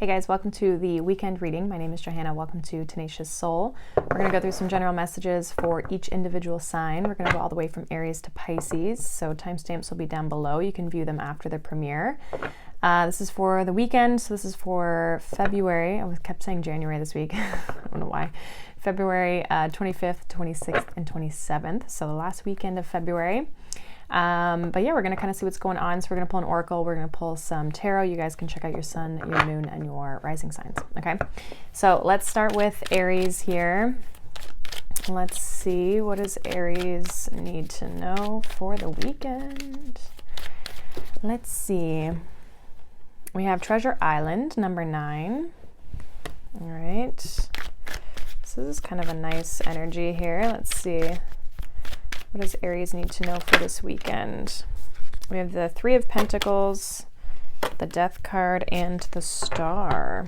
Hey guys, welcome to the weekend reading. My name is Johanna. Welcome to Tenacious Soul. We're going to go through some general messages for each individual sign. We're going to go all the way from Aries to Pisces. So timestamps will be down below. You can view them after the premiere. This is for the weekend. So this is for February. I kept saying January this week. I don't know why. February 25th, 26th, and 27th. So the last weekend of February. But yeah, we're going to kind of see what's going on. So we're going to pull an oracle. We're going to pull some tarot. You guys can check out your sun, your moon, and your rising signs. Okay. So let's start with Aries here. Let's see. What does Aries need to know for the weekend? Let's see. We have Treasure Island, number 9. All right. So this is kind of a nice energy here. Let's see. What does Aries need to know for this weekend? We have the Three of Pentacles, the Death card, and the Star.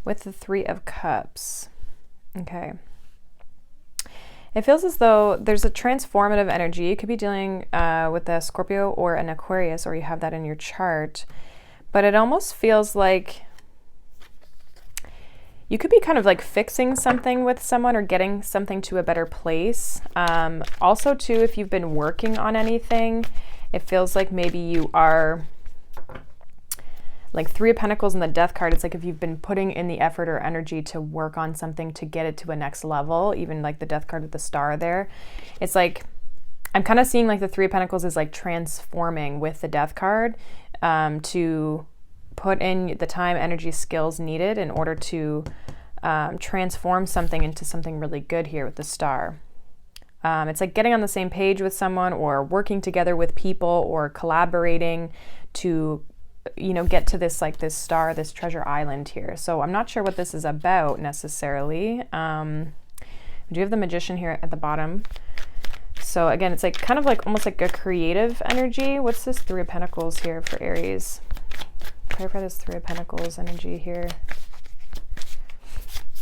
With the Three of Cups. Okay. It feels as though there's a transformative energy. You could be dealing with a Scorpio or an Aquarius, or you have that in your chart. But it almost feels like you could be kind of like fixing something with someone or getting something to a better place. Also, too, if you've been working on anything, it feels like maybe you are like Three of Pentacles and the Death card. It's like if you've been putting in the effort or energy to work on something to get it to a next level, even like the Death card with the Star there. It's like, I'm kind of seeing like the Three of Pentacles is like transforming with the Death card to put in the time, energy, skills needed in order to transform something into something really good here with the Star. It's like getting on the same page with someone or working together with people or collaborating to, you know, get to this like this Star, this treasure island here. So I'm not sure what this is about necessarily. We do have the Magician here at the bottom. So again, it's like kind of like almost like a creative energy. What's this Three of Pentacles here for Aries? Clarify this Three of Pentacles energy here.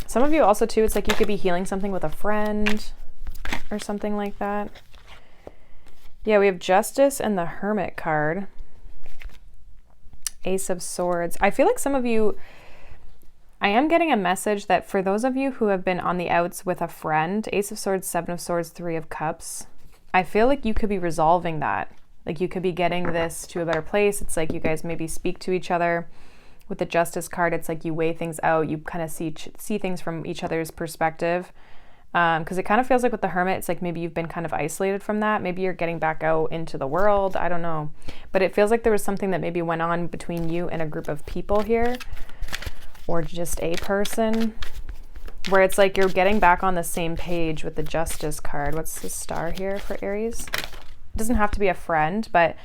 Some of you also too, it's like you could be healing something with a friend or something like that. Yeah, we have Justice and the Hermit card. Ace of Swords. I feel like some of you, I am getting a message that for those of you who have been on the outs with a friend, Ace of Swords, Seven of Swords, Three of Cups, I feel like you could be resolving that. Like you could be getting this to a better place. It's like you guys maybe speak to each other. With the Justice card, it's like you weigh things out. You kind of see things from each other's perspective. Because it kind of feels like with the Hermit, it's like maybe you've been kind of isolated from that. Maybe you're getting back out into the world. I don't know. But it feels like there was something that maybe went on between you and a group of people here. Or just a person. Where it's like you're getting back on the same page with the Justice card. What's the Star here for Aries? It doesn't have to be a friend, but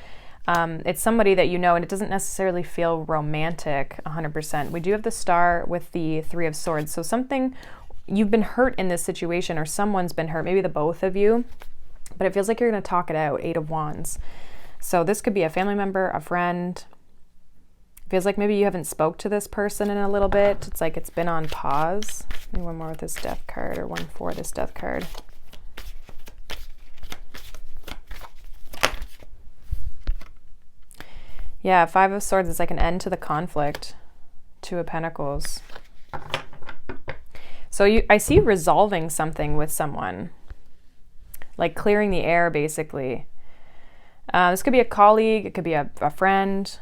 it's somebody that you know, and it doesn't necessarily feel romantic 100%. We do have the Star with the Three of Swords. So something, you've been hurt in this situation, or someone's been hurt, maybe the both of you, but it feels like you're going to talk it out. Eight of Wands. So this could be a family member, a friend. It feels like maybe you haven't spoke to this person in a little bit. It's like it's been on pause. Maybe one more with this Death card, or one for this Death card. Yeah, Five of Swords is like an end to the conflict. Two of Pentacles. So I see resolving something with someone. Like clearing the air, basically. This could be a colleague. It could be a friend.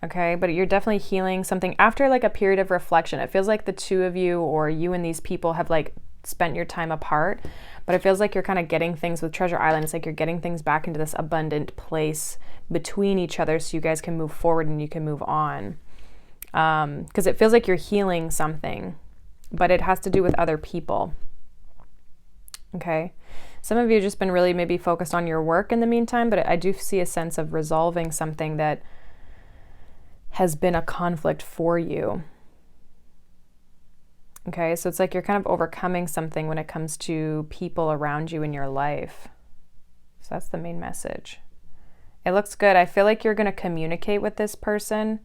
Okay, but you're definitely healing something after like a period of reflection. It feels like the two of you or you and these people have like spent your time apart. But it feels like you're kind of getting things with Treasure Island. It's like you're getting things back into this abundant place between each other so you guys can move forward and you can move on. Because it feels like you're healing something, but it has to do with other people. Okay. Some of you have just been really maybe focused on your work in the meantime, but I do see a sense of resolving something that has been a conflict for you. Okay, so it's like you're kind of overcoming something when it comes to people around you in your life. So that's the main message. It looks good. I feel like you're going to communicate with this person.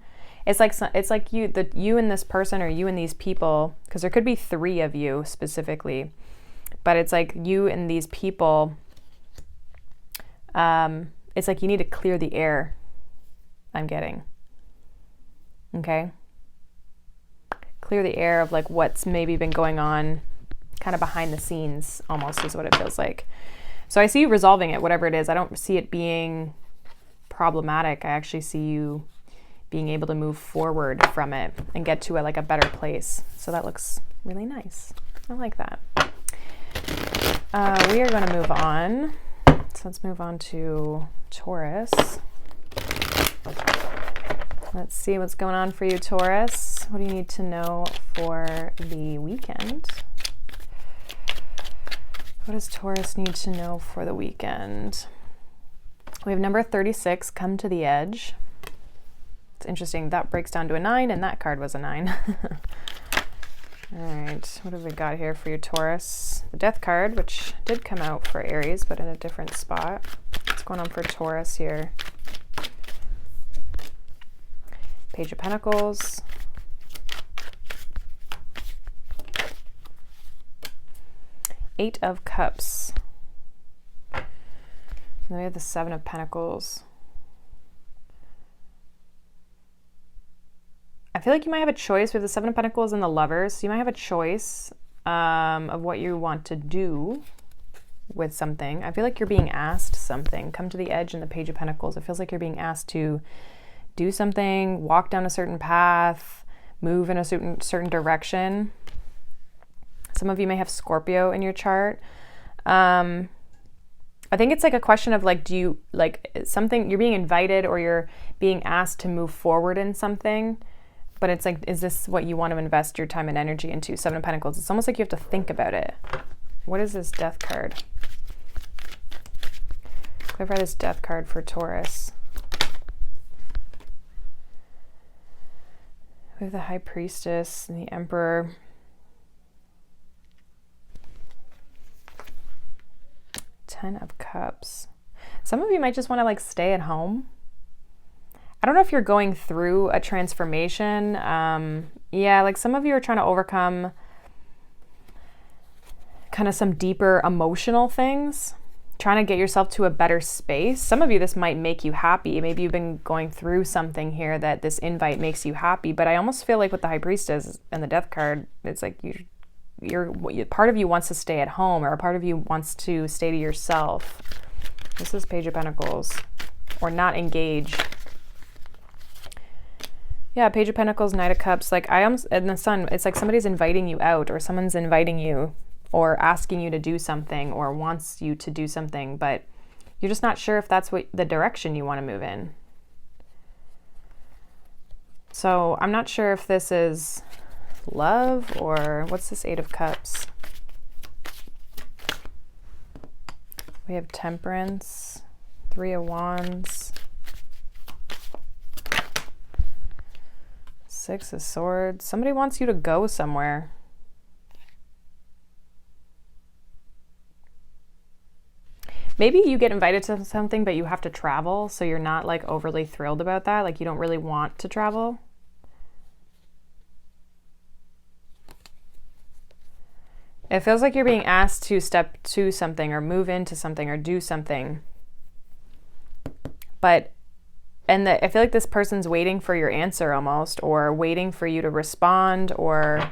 It's like you and this person, or you and these people, because there could be three of you specifically, but it's like you and these people. It's like you need to clear the air. I'm getting. Okay. Clear the air of like what's maybe been going on kind of behind the scenes, almost, is what it feels like. So I see you resolving it, whatever it is. I don't see it being problematic. I actually see you being able to move forward from it and get to a better place. So that looks really nice. I like that. We are going to move on. So let's move on to Taurus. Let's see what's going on for you, Taurus. What do you need to know for the weekend? What does Taurus need to know for the weekend? We have number 36, come to the edge. It's interesting. That breaks down to a 9, and that card was a 9. All right, what have we got here for your Taurus? The Death card, which did come out for Aries, but in a different spot. What's going on for Taurus here? Page of Pentacles. Eight of Cups. And then we have the Seven of Pentacles. I feel like you might have a choice with the Seven of Pentacles and the Lovers. So you might have a choice of what you want to do with something. I feel like you're being asked something. Come to the edge in the Page of Pentacles. It feels like you're being asked to do something, walk down a certain path, move in a certain direction. Some of you may have Scorpio in your chart. I think it's like a question of like, do you like something, you're being invited or you're being asked to move forward in something, but it's like, is this what you want to invest your time and energy into? Seven of Pentacles. It's almost like you have to think about it. What is this Death card? Clarify this Death card for Taurus. We have the High Priestess and the Emperor. Ten of Cups. Some of you might just want to like stay at home. I don't know if you're going through a transformation. Yeah, like some of you are trying to overcome kind of some deeper emotional things, trying to get yourself to a better space. Some of you, this might make you happy. Maybe you've been going through something here that this invite makes you happy, but I almost feel like with the High Priestess and the Death card, it's like you're part of you wants to stay at home, or a part of you wants to stay to yourself. This is Page of Pentacles, or not engage. Yeah, Page of Pentacles, Knight of Cups. Like and the Sun, it's like somebody's inviting you out, or someone's inviting you, or asking you to do something, or wants you to do something, but you're just not sure if that's what the direction you want to move in. So I'm not sure if this is love, or what's this Eight of Cups? We have Temperance, Three of Wands, Six of Swords. Somebody wants you to go somewhere. Maybe you get invited to something, but you have to travel, so you're not like overly thrilled about that. Like you don't really want to travel. It feels like you're being asked to step to something, or move into something, or do something. But I feel like this person's waiting for your answer almost, or waiting for you to respond, or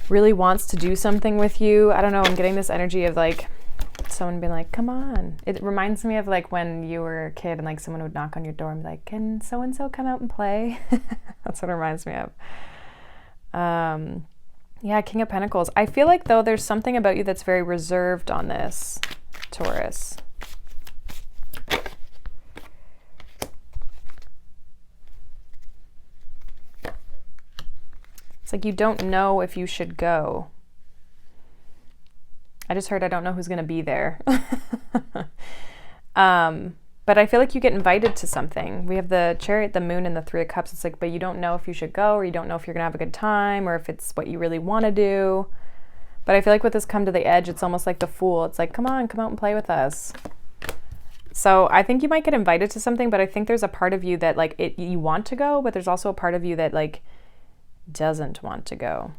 really wants to do something with you. I don't know. I'm getting this energy of like someone being like, come on. It reminds me of like when you were a kid and like someone would knock on your door and be like, can so-and-so come out and play? That's what it reminds me of. Yeah, King of Pentacles. I feel like though there's something about you that's very reserved on this, Taurus. It's like you don't know if you should go. I just heard I don't know who's going to be there. But I feel like you get invited to something. We have the Chariot, the Moon, and the Three of Cups. It's like, but you don't know if you should go, or you don't know if you're going to have a good time, or if it's what you really want to do. But I feel like with this come to the edge, it's almost like the Fool. It's like, come on, come out and play with us. So I think you might get invited to something, but I think there's a part of you that like you want to go, but there's also a part of you that like doesn't want to go.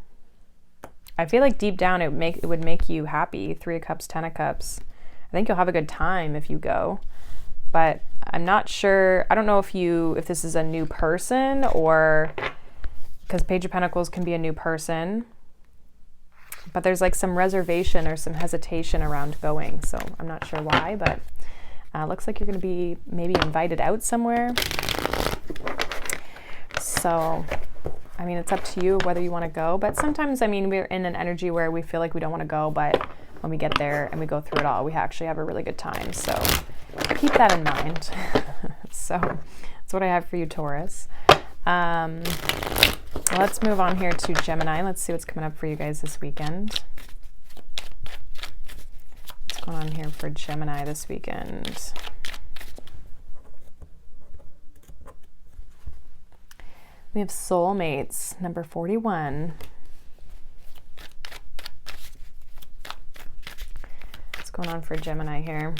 I feel like deep down it would make you happy. Three of Cups, Ten of Cups. I think you'll have a good time if you go. But I'm not sure. I don't know if this is a new person, or because Page of Pentacles can be a new person, but there's like some reservation or some hesitation around going. So I'm not sure why, but looks like you're going to be maybe invited out somewhere. So, I mean, it's up to you whether you want to go, but sometimes, I mean, we're in an energy where we feel like we don't want to go, but when we get there and we go through it all, we actually have a really good time. So keep that in mind. So that's what I have for you, Taurus. Let's move on here to Gemini. Let's see what's coming up for you guys this weekend. What's going on here for Gemini this weekend? We have soulmates, number 41. What's going on for Gemini here?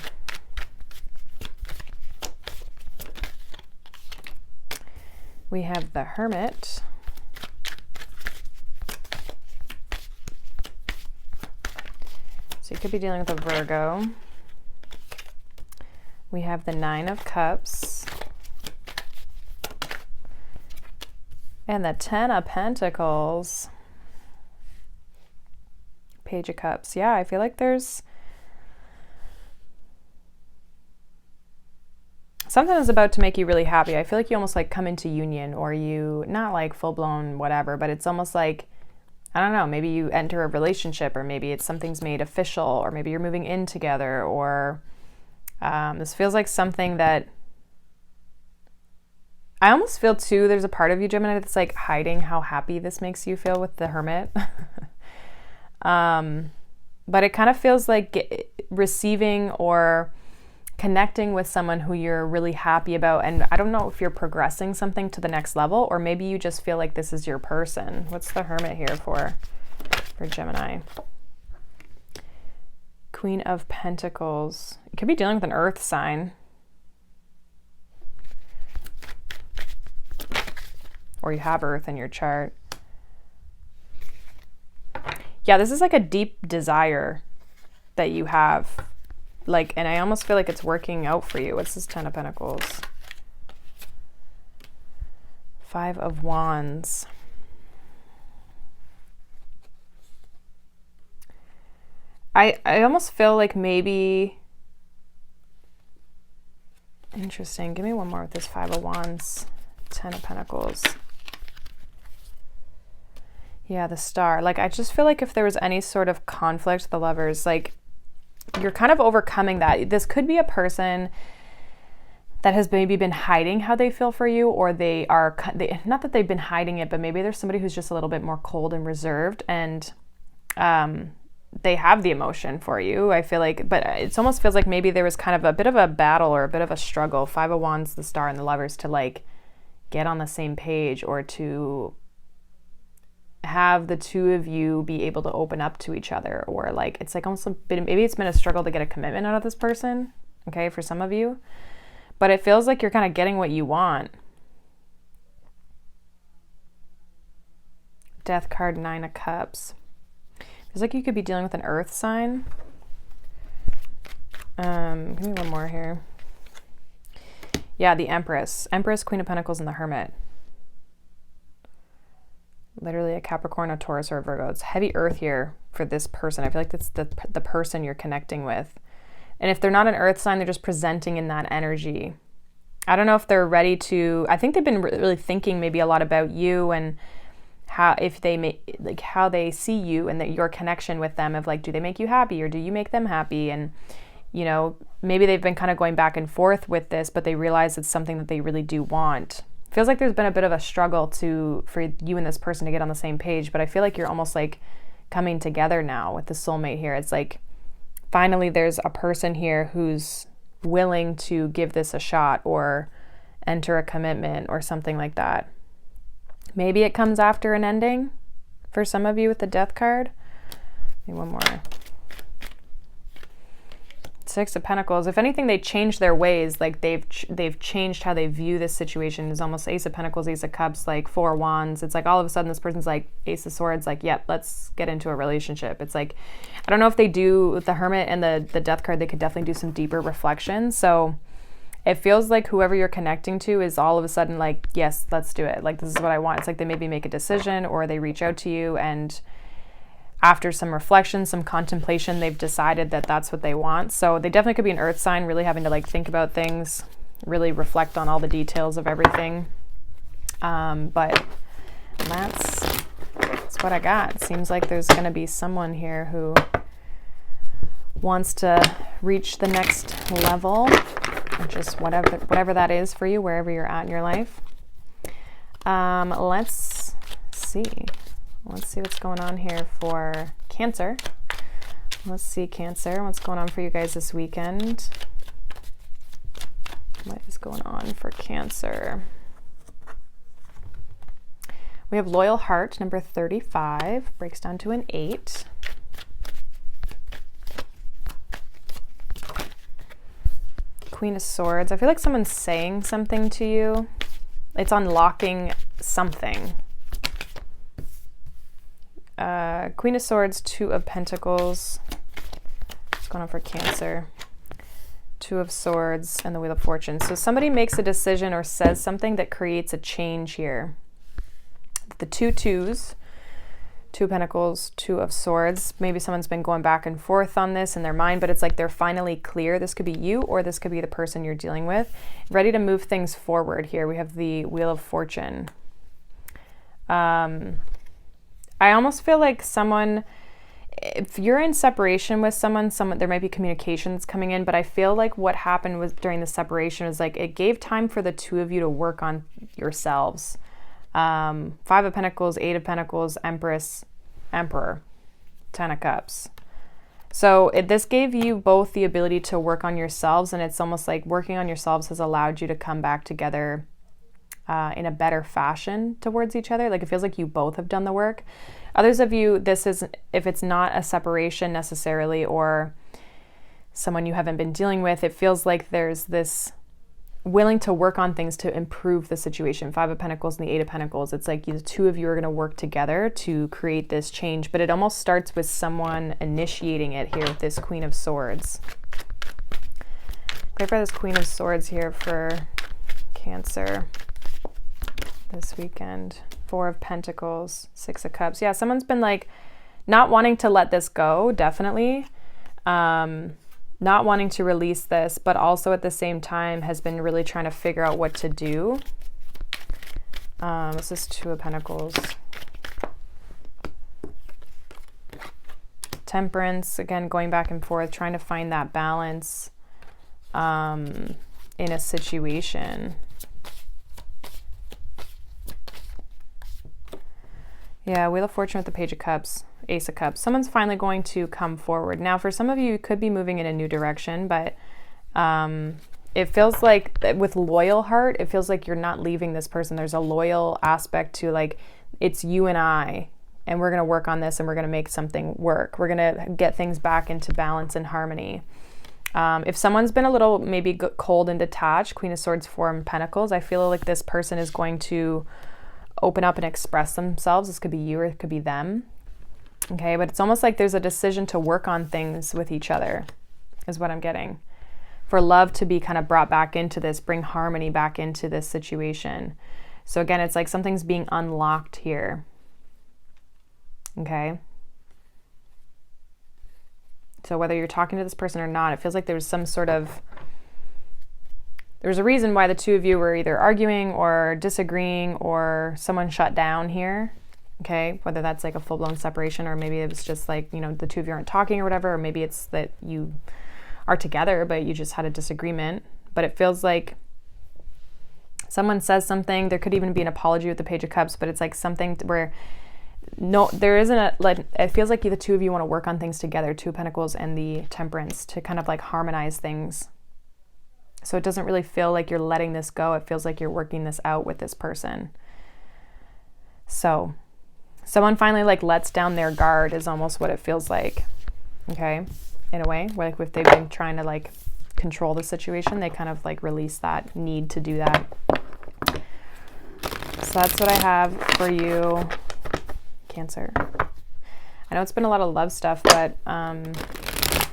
We have the Hermit. So you could be dealing with a Virgo. We have the Nine of Cups. And the Ten of Pentacles. Page of Cups. Yeah, I feel like there's something is about to make you really happy. I feel like you almost like come into union, or you, not like full-blown whatever, but it's almost like, I don't know, maybe you enter a relationship, or maybe it's something's made official, or maybe you're moving in together, or this feels like something that I almost feel too, there's a part of you, Gemini, that's like hiding how happy this makes you feel with the Hermit. But it kind of feels like receiving or connecting with someone who you're really happy about. And I don't know if you're progressing something to the next level, or maybe you just feel like this is your person. What's the Hermit here for Gemini? Queen of Pentacles. You could be dealing with an earth sign. Or you have earth in your chart. Yeah, this is like a deep desire that you have. Like, and I almost feel like it's working out for you. What's this Ten of Pentacles? Five of Wands. I almost feel like maybe... Interesting. Give me one more with this Five of Wands. Ten of Pentacles. Yeah, the Star. Like, I just feel like if there was any sort of conflict, the Lovers, like, you're kind of overcoming that. This could be a person that has maybe been hiding how they feel for you, or not that they've been hiding it, but maybe there's somebody who's just a little bit more cold and reserved, and they have the emotion for you, I feel like, but it almost feels like maybe there was kind of a bit of a battle or a bit of a struggle, Five of Wands, the Star, and the Lovers, to like get on the same page, or to have the two of you be able to open up to each other, or like it's like almost maybe it's been a struggle to get a commitment out of this person, okay, for some of you, but it feels like you're kind of getting what you want. Death card, Nine of Cups. Feels like you could be dealing with an earth sign. Give me one more here. Yeah, the Empress, Queen of Pentacles, and the Hermit. Literally a Capricorn, a Taurus, or a Virgo. It's heavy earth here for this person. I feel like that's the person you're connecting with. And if they're not an earth sign, they're just presenting in that energy. I don't know if they're ready to, I think they've been really thinking maybe a lot about you, and how, if they like how they see you, and that your connection with them, of like, do they make you happy, or do you make them happy? And, you know, maybe they've been kind of going back and forth with this, but they realize it's something that they really do want. Feels like there's been a bit of a struggle for you and this person to get on the same page, but I feel like you're almost like coming together now with the soulmate here. It's like finally there's a person here who's willing to give this a shot, or enter a commitment, or something like that. Maybe it comes after an ending for some of you with the Death card. Maybe one more. Six of Pentacles. If anything, they changed their ways. Like they've changed how they view this situation. It's almost Ace of Pentacles, Ace of Cups, like Four of Wands. It's like all of a sudden this person's like Ace of Swords, like, yep, let's get into a relationship. It's like, I don't know if they do with the Hermit and the Death card, they could definitely do some deeper reflection. So it feels like whoever you're connecting to is all of a sudden like, yes, let's do it. Like, this is what I want. It's like they maybe make a decision or they reach out to you, and after some reflection, some contemplation, they've decided that that's what they want. So they definitely could be an earth sign, really having to like think about things, really reflect on all the details of everything. But that's what I got. It seems like there's going to be someone here who wants to reach the next level, or just whatever that is for you, wherever you're at in your life. Let's see what's going on here for Cancer. Let's see, Cancer, what's going on for you guys this weekend? What is going on for Cancer? We have Loyal Heart, number 35, breaks down to an 8. Queen of Swords. I feel like someone's saying something to you. It's unlocking something. Queen of Swords, Two of Pentacles. What's going on for Cancer? Two of Swords and the Wheel of Fortune. So somebody makes a decision or says something that creates a change here. The two twos, Two of Pentacles, Two of Swords. Maybe someone's been going back and forth on this in their mind, but it's like they're finally clear. This could be you, or this could be the person you're dealing with. Ready to move things forward here. We have the Wheel of Fortune. I almost feel like someone, if you're in separation with someone, there might be communications coming in, but I feel like what happened was during the separation was like it gave time for the two of you to work on yourselves. Five of Pentacles, Eight of Pentacles, Empress, Emperor, Ten of Cups. So this gave you both the ability to work on yourselves, and it's almost like working on yourselves has allowed you to come back together in a better fashion towards each other. Like it feels like you both have done the work. Others of you, this is, if it's not a separation necessarily or someone you haven't been dealing with, it feels like there's this willing to work on things to improve the situation. Five of Pentacles and the Eight of Pentacles. It's like the two of you are going to work together to create this change, but it almost starts with someone initiating it here with this Queen of Swords. Great for this Queen of Swords here for Cancer this weekend. Four of Pentacles, Six of Cups. Yeah, someone's been like not wanting to let this go, definitely. Not wanting to release this, but also at the same time has been really trying to figure out what to do. This is Two of Pentacles. Temperance, again, going back and forth, trying to find that balance in a situation. Yeah, Wheel of Fortune with the Page of Cups, Ace of Cups. Someone's finally going to come forward. Now, for some of you, you could be moving in a new direction, but it feels like with Loyal Heart, it feels like you're not leaving this person. There's a loyal aspect to like, it's you and I, and we're going to work on this and we're going to make something work. We're going to get things back into balance and harmony. If someone's been a little maybe cold and detached, Queen of Swords, Four of Pentacles, I feel like this person is going to open up and express themselves. This could be you or it could be them. Okay, but it's almost like there's a decision to work on things with each other, is what I'm getting. For love to be kind of brought back into this, bring harmony back into this situation. So again, it's like something's being unlocked here. Okay. So whether you're talking to this person or not, it feels like there's some sort of, there's a reason why the two of you were either arguing or disagreeing or someone shut down here. Okay, whether that's like a full-blown separation or maybe it was just like, you know, the two of you aren't talking or whatever, or maybe it's that you are together but you just had a disagreement. But it feels like someone says something. There could even be an apology with the Page of Cups, but it's like something where no, there isn't a, like, it feels like the two of you want to work on things together, Two of Pentacles and the Temperance, to kind of like harmonize things. So it doesn't really feel like you're letting this go. It feels like you're working this out with this person. So someone finally like lets down their guard is almost what it feels like. Okay, in a way, where like if they've been trying to like control the situation, they kind of like release that need to do that. So that's what I have for you, Cancer. I know it's been a lot of love stuff, but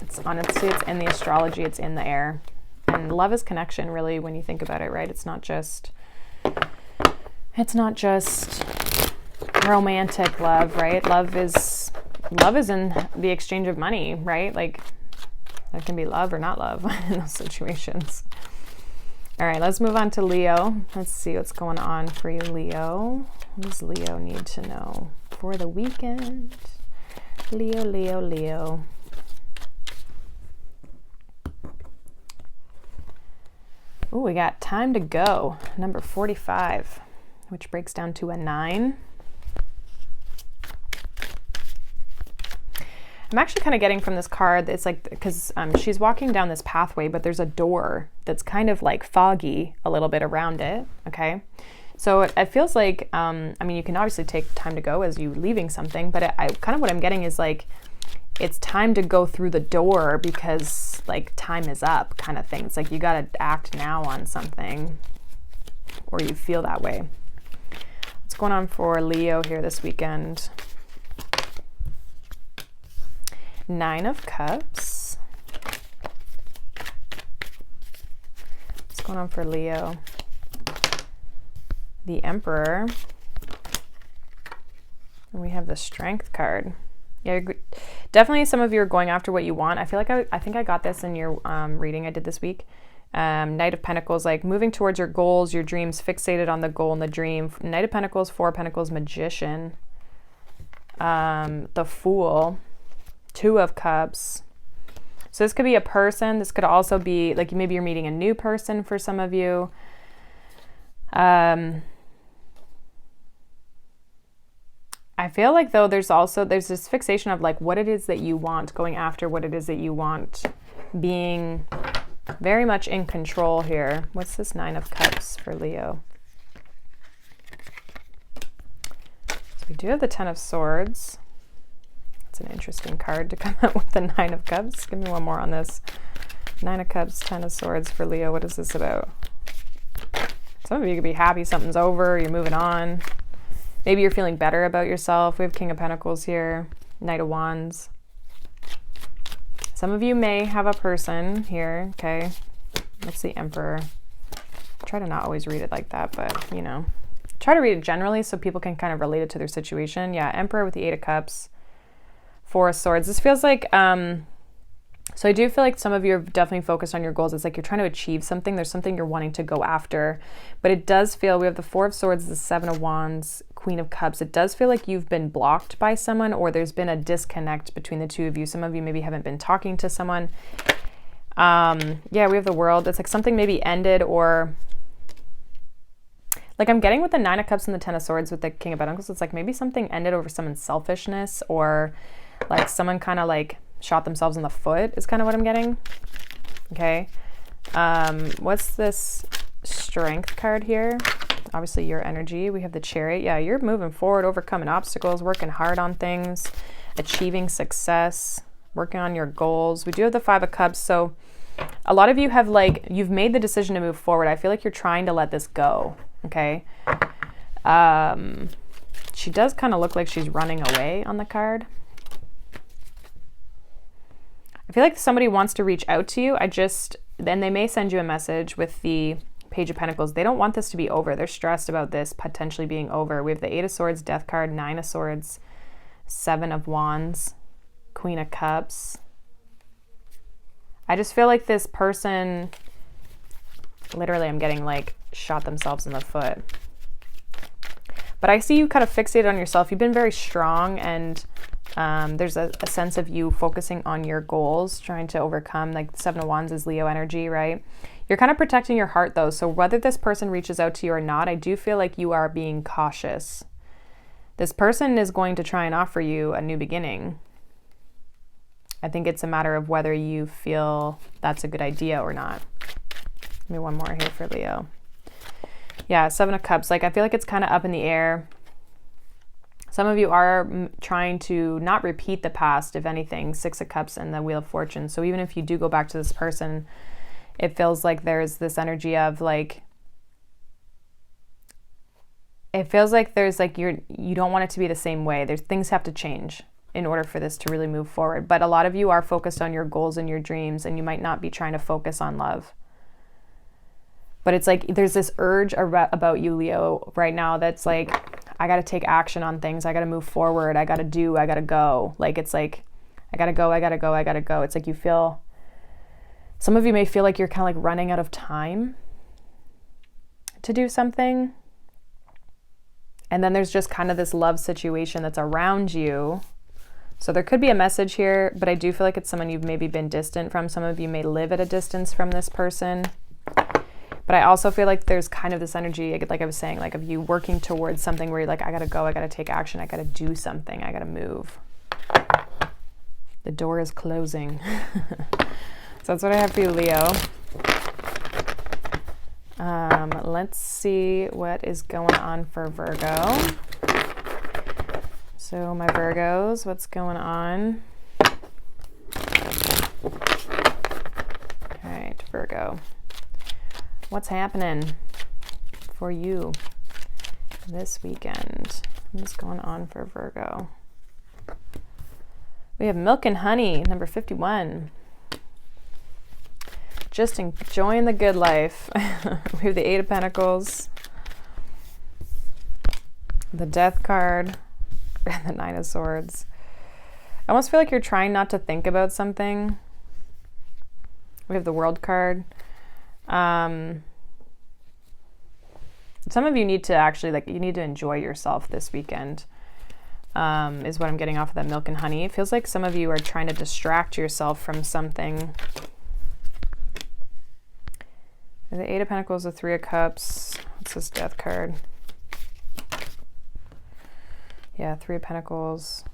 it's honestly, it's in the astrology, it's in the air. And love is connection, really, when you think about it, right? It's not just romantic love, right? Love is in the exchange of money, right? Like, there can be love or not love in those situations. All right, let's move on to Leo. Let's see what's going on for you, Leo. What does Leo need to know for the weekend? Leo, Leo, Leo. Oh, we got time to go. Number 45, which breaks down to a 9. I'm actually kind of getting from this card, it's like, because she's walking down this pathway, but there's a door that's kind of like foggy a little bit around it, okay? So it feels like, I mean, you can obviously take time to go as you leaving something, but I kind of what I'm getting is like, it's time to go through the door because like time is up kind of thing. It's like you got to act now on something, or you feel that way. What's going on for Leo here this weekend? 9 of Cups. What's going on for Leo? The Emperor. And we have the Strength card. Yeah, definitely some of you are going after what you want. I feel like I think I got this in your reading I did this week. Knight of Pentacles, like moving towards your goals, your dreams, fixated on the goal and the dream. Knight of Pentacles, 4 of Pentacles, Magician. The Fool. 2 of Cups. So this could be a person. This could also be like maybe you're meeting a new person for some of you. I feel like though there's this fixation of like what it is that you want, going after what it is that you want, being very much in control here. What's this 9 of Cups for Leo? So we do have the 10 of Swords. It's an interesting card to come out with the 9 of Cups. Give me one more on this. 9 of Cups, 10 of Swords for Leo. What is this about? Some of you could be happy something's over, you're moving on. Maybe you're feeling better about yourself. We have King of Pentacles here, Knight of Wands. Some of you may have a person here, okay? That's the Emperor. Try to not always read it like that, but you know. Try to read it generally so people can kind of relate it to their situation. Yeah, Emperor with the 8 of Cups. 4 of Swords. This feels like, so I do feel like some of you are definitely focused on your goals. It's like you're trying to achieve something. There's something you're wanting to go after. But it does feel, we have the 4 of Swords, the 7 of Wands, Queen of Cups. It does feel like you've been blocked by someone, or there's been a disconnect between the two of you. Some of you maybe haven't been talking to someone. Yeah, we have the World. It's like something maybe ended, or like I'm getting with the 9 of Cups and the 10 of Swords with the King of Pentacles. It's like maybe something ended over someone's selfishness, or like someone kind of like shot themselves in the foot is kind of what I'm getting. Okay. What's this Strength card here? Obviously your energy. We have the Chariot. Yeah, you're moving forward, overcoming obstacles, working hard on things, achieving success, working on your goals. We do have the 5 of Cups. So a lot of you have like, you've made the decision to move forward. I feel like you're trying to let this go. Okay. She does kind of look like she's running away on the card. I feel like somebody wants to reach out to you. Then they may send you a message with the Page of Pentacles. They don't want this to be over. They're stressed about this potentially being over. We have the 8 of Swords, Death card, 9 of Swords, 7 of Wands, Queen of Cups. I just feel like this person, literally I'm getting like shot themselves in the foot. But I see you kind of fixated on yourself. You've been very strong, and there's a sense of you focusing on your goals, trying to overcome, like 7 of Wands is Leo energy, right? You're kind of protecting your heart though. So whether this person reaches out to you or not, I do feel like you are being cautious. This person is going to try and offer you a new beginning. I think it's a matter of whether you feel that's a good idea or not. Give me one more here for Leo. Yeah, 7 of Cups. Like I feel like it's kind of up in the air. Some of you are trying to not repeat the past, if anything. 6 of Cups and the Wheel of Fortune. So even if you do go back to this person, it feels like there's this energy of like, it feels like there's like you don't want it to be the same way. There's things have to change in order for this to really move forward. But a lot of you are focused on your goals and your dreams, and you might not be trying to focus on love. But it's like there's this urge about you, Leo, right now that's like, I got to take action on things. I got to move forward. I got to do. I got to go. Like, it's like, I got to go. I got to go. I got to go. It's like you feel, some of you may feel like you're kind of like running out of time to do something. And then there's just kind of this love situation that's around you. So there could be a message here, but I do feel like it's someone you've maybe been distant from. Some of you may live at a distance from this person. But I also feel like there's kind of this energy, like I was saying, like of you working towards something where you're like, I gotta go, I gotta take action, I gotta do something, I gotta move. The door is closing. So that's what I have for you, Leo. Let's see what is going on for Virgo. So my Virgos, what's going on? All right, Virgo. What's happening for you this weekend? What's going on for Virgo? We have Milk and Honey, number 51. Just enjoying the good life. We have the Eight of Pentacles, the Death card, and the Nine of Swords. I almost feel like you're trying not to think about something. We have the World card. Some of you need to actually, like, you need to enjoy yourself this weekend, is what I'm getting off of that Milk and Honey. It feels like some of you are trying to distract yourself from something. The Eight of Pentacles, the Three of Cups. What's this Death card? Yeah, Three of Pentacles.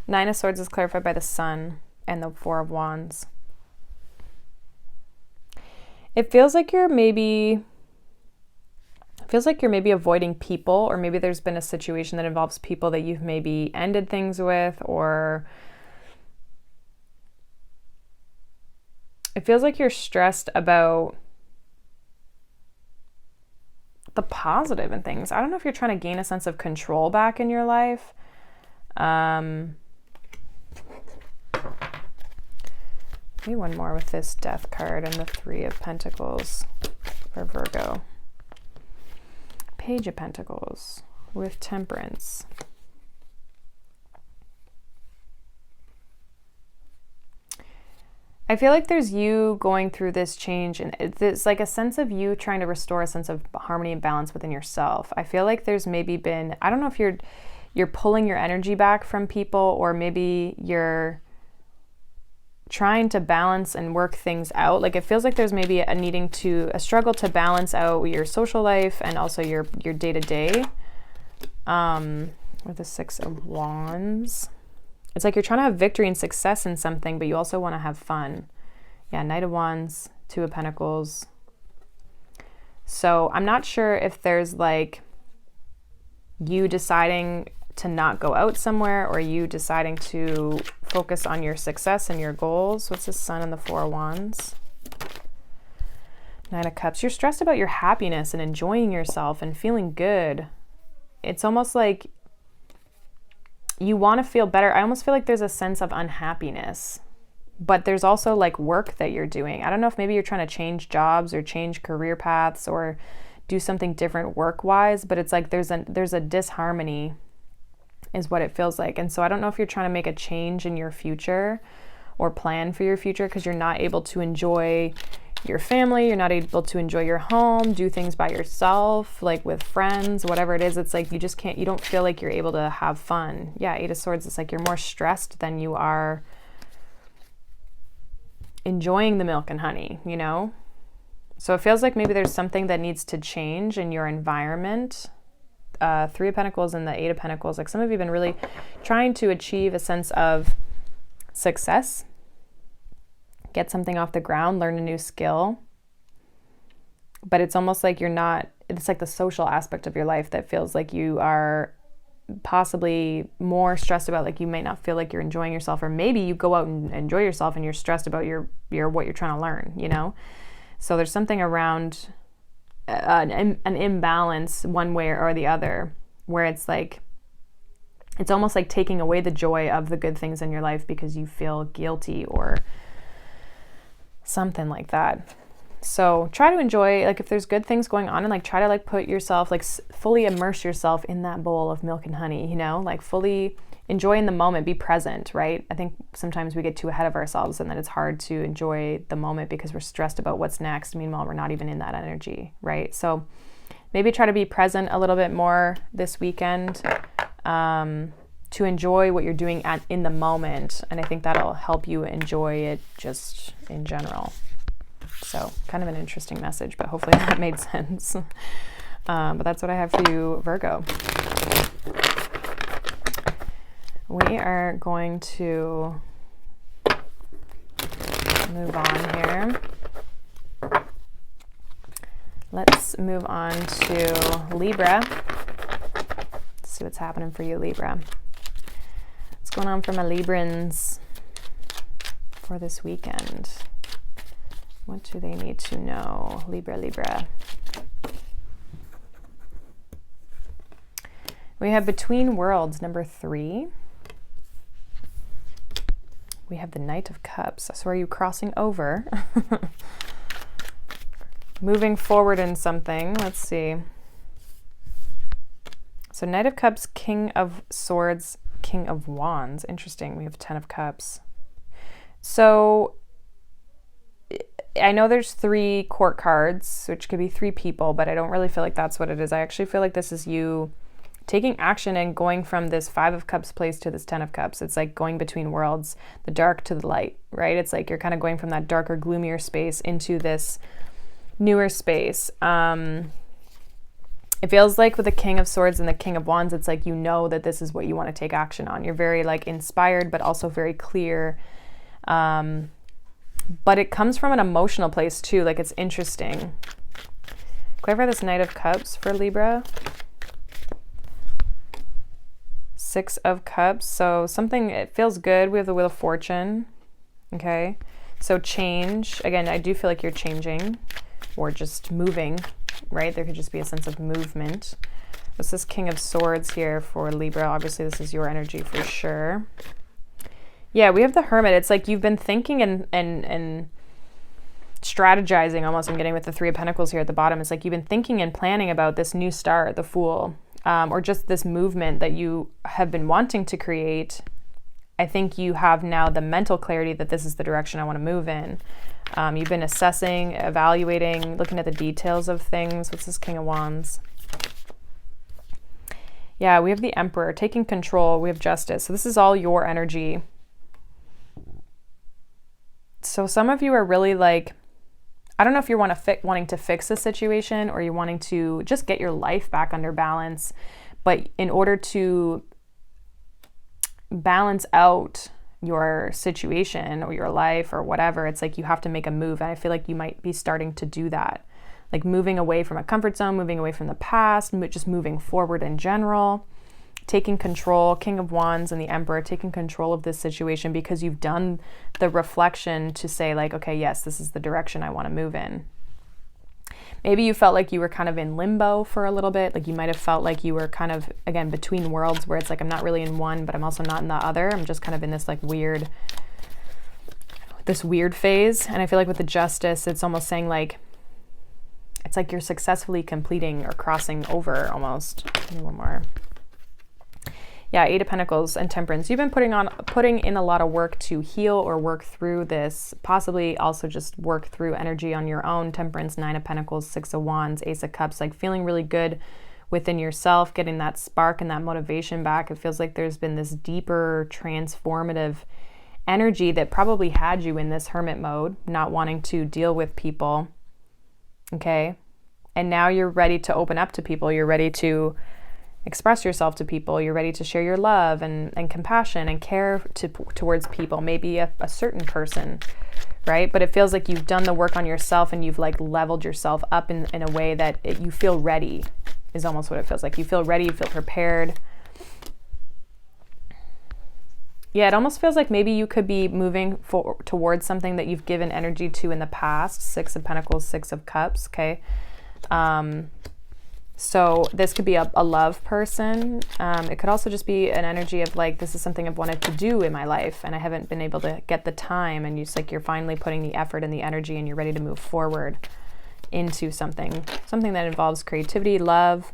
Nine of Swords is clarified by the Sun and the Four of Wands. It feels like you're maybe avoiding people, or maybe there's been a situation that involves people that you've maybe ended things with, or it feels like you're stressed about the positive in things. I don't know if you're trying to gain a sense of control back in your life. Maybe one more with this Death card and the Three of Pentacles for Virgo. Page of Pentacles with Temperance. I feel like there's you going through this change, and it's like a sense of you trying to restore a sense of harmony and balance within yourself. I feel like there's maybe been, I don't know if you're pulling your energy back from people, or maybe you're trying to balance and work things out. Like, it feels like there's maybe a struggle to balance out your social life and also your day-to-day. With the Six of Wands. It's like you're trying to have victory and success in something, but you also want to have fun. Yeah, Knight of Wands, Two of Pentacles. So I'm not sure if there's like you deciding to not go out somewhere, or you deciding to focus on your success and your goals. What's the Sun and the Four of Wands? Nine of Cups. You're stressed about your happiness and enjoying yourself and feeling good. It's almost like you want to feel better. I almost feel like there's a sense of unhappiness, but there's also like work that you're doing. I don't know if maybe you're trying to change jobs or change career paths or do something different work-wise, but it's like there's a disharmony is what it feels like. And so I don't know if you're trying to make a change in your future or plan for your future because you're not able to enjoy your family, you're not able to enjoy your home, do things by yourself, like with friends, whatever it is. It's like you just can't, you don't feel like you're able to have fun. Yeah, Eight of Swords, it's like you're more stressed than you are enjoying the milk and honey, you know? So it feels like maybe there's something that needs to change in your environment. Three of Pentacles and the Eight of Pentacles. Like some of you have been really trying to achieve a sense of success, get something off the ground, learn a new skill. But it's almost like you're not, it's like the social aspect of your life that feels like you are possibly more stressed about, like you might not feel like you're enjoying yourself, or maybe you go out and enjoy yourself and you're stressed about your what you're trying to learn, you know? So there's something around an imbalance one way or the other, where it's like it's almost like taking away the joy of the good things in your life because you feel guilty or something like that. So try to enjoy, like if there's good things going on, and like try to like put yourself, like fully immerse yourself in that bowl of milk and honey, you know, like fully enjoy in the moment, be present, right? I think sometimes we get too ahead of ourselves and then it's hard to enjoy the moment because we're stressed about what's next. Meanwhile, we're not even in that energy, right? So maybe try to be present a little bit more this weekend, to enjoy what you're doing in the moment. And I think that'll help you enjoy it just in general. So kind of an interesting message, but hopefully that made sense. But that's what I have for you, Virgo. We are going to move on here. Let's move on to Libra. Let's see what's happening for you, Libra. What's going on for my Librans for this weekend? What do they need to know? Libra, Libra. We have Between Worlds, number 3. We have the Knight of Cups. So are you crossing over? Moving forward in something. Let's see. So Knight of Cups, King of Swords, King of Wands. Interesting. We have 10 of Cups. So I know there's 3 court cards, which could be 3 people, but I don't really feel like that's what it is. I actually feel like this is you taking action and going from this 5 of Cups place to this 10 of Cups. It's like going between worlds, the dark to the light, right? It's like you're kind of going from that darker, gloomier space into this newer space. It feels like with the King of Swords and the King of Wands, it's like you know that this is what you want to take action on. You're very like inspired, but also very clear. But it comes from an emotional place too. Like it's interesting. Can I have this Knight of Cups for Libra? 6 of Cups. So something, it feels good. We have the Wheel of Fortune. Okay. So change. Again, I do feel like you're changing or just moving, right? There could just be a sense of movement. This is King of Swords here for Libra. Obviously, this is your energy for sure. Yeah, we have the Hermit. It's like you've been thinking and strategizing almost. I'm getting with the 3 of Pentacles here at the bottom. It's like you've been thinking and planning about this new start, the Fool, or just this movement that you have been wanting to create. I think you have now the mental clarity that this is the direction I want to move in. You've been assessing, evaluating, looking at the details of things. What's this King of Wands? Yeah, we have the Emperor, taking control. We have Justice. So this is all your energy. So some of you are really like, I don't know if you're wanting to fix a situation or you're wanting to just get your life back under balance. But in order to balance out your situation or your life or whatever, it's like you have to make a move. And I feel like you might be starting to do that. Like moving away from a comfort zone, moving away from the past, just moving forward in general. Taking control, King of Wands and the Emperor, taking control of this situation because you've done the reflection to say like, okay, yes, this is the direction I want to move in. Maybe you felt like you were kind of in limbo for a little bit. Like you might have felt like you were kind of, again, between worlds where it's like, I'm not really in one, but I'm also not in the other. I'm just kind of in this like weird phase. And I feel like with the Justice, it's almost saying like, it's like you're successfully completing or crossing over almost. Give me one more. Yeah, 8 of Pentacles and Temperance. You've been putting in a lot of work to heal or work through this, possibly also just work through energy on your own. Temperance, 9 of Pentacles, 6 of Wands, Ace of Cups, like feeling really good within yourself, getting that spark and that motivation back. It feels like there's been this deeper transformative energy that probably had you in this hermit mode, not wanting to deal with people. Okay. And now you're ready to open up to people. You're ready to express yourself to people. You're ready to share your love and compassion and care towards people, maybe a certain person, right? But it feels like you've done the work on yourself and you've like leveled yourself up in a way that you feel ready is almost what it feels like. You feel ready, you feel prepared. Yeah, it almost feels like maybe you could be moving towards something that you've given energy to in the past. 6 of Pentacles, 6 of Cups, okay? So this could be a love person. It could also just be an energy of like, this is something I've wanted to do in my life and I haven't been able to get the time, and you're finally putting the effort and the energy and you're ready to move forward into something that involves creativity, love.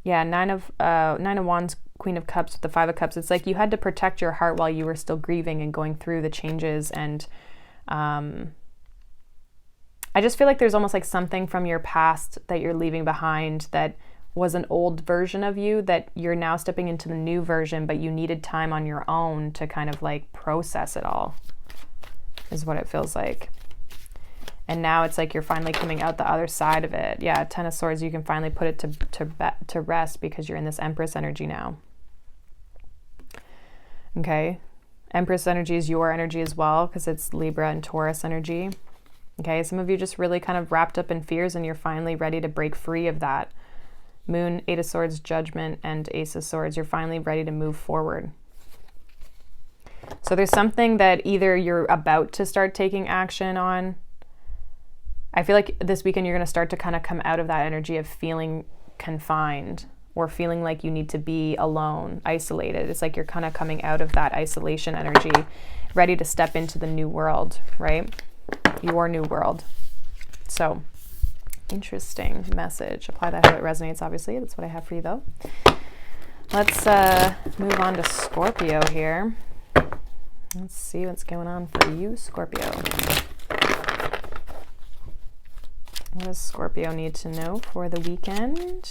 Yeah, Nine of Wands, Queen of Cups with the Five of Cups. It's like you had to protect your heart while you were still grieving and going through the changes. And I just feel like there's almost like something from your past that you're leaving behind that was an old version of you that you're now stepping into the new version, but you needed time on your own to kind of like process it all, is what it feels like. And now it's like you're finally coming out the other side of it. Yeah, Ten of Swords, you can finally put it to rest because you're in this Empress energy now. Okay, Empress energy is your energy as well because it's Libra and Taurus energy. Okay, some of you just really kind of wrapped up in fears and you're finally ready to break free of that. Moon, Eight of Swords, Judgment, and Ace of Swords. You're finally ready to move forward. So there's something that either you're about to start taking action on. I feel like this weekend you're going to start to kind of come out of that energy of feeling confined or feeling like you need to be alone, isolated. It's like you're kind of coming out of that isolation energy, ready to step into the new world, right? Your new world. So interesting message. Apply that how it resonates, obviously. That's what I have for you though. Let's move on to Scorpio here. Let's see what's going on for you, Scorpio. What does Scorpio need to know for the weekend?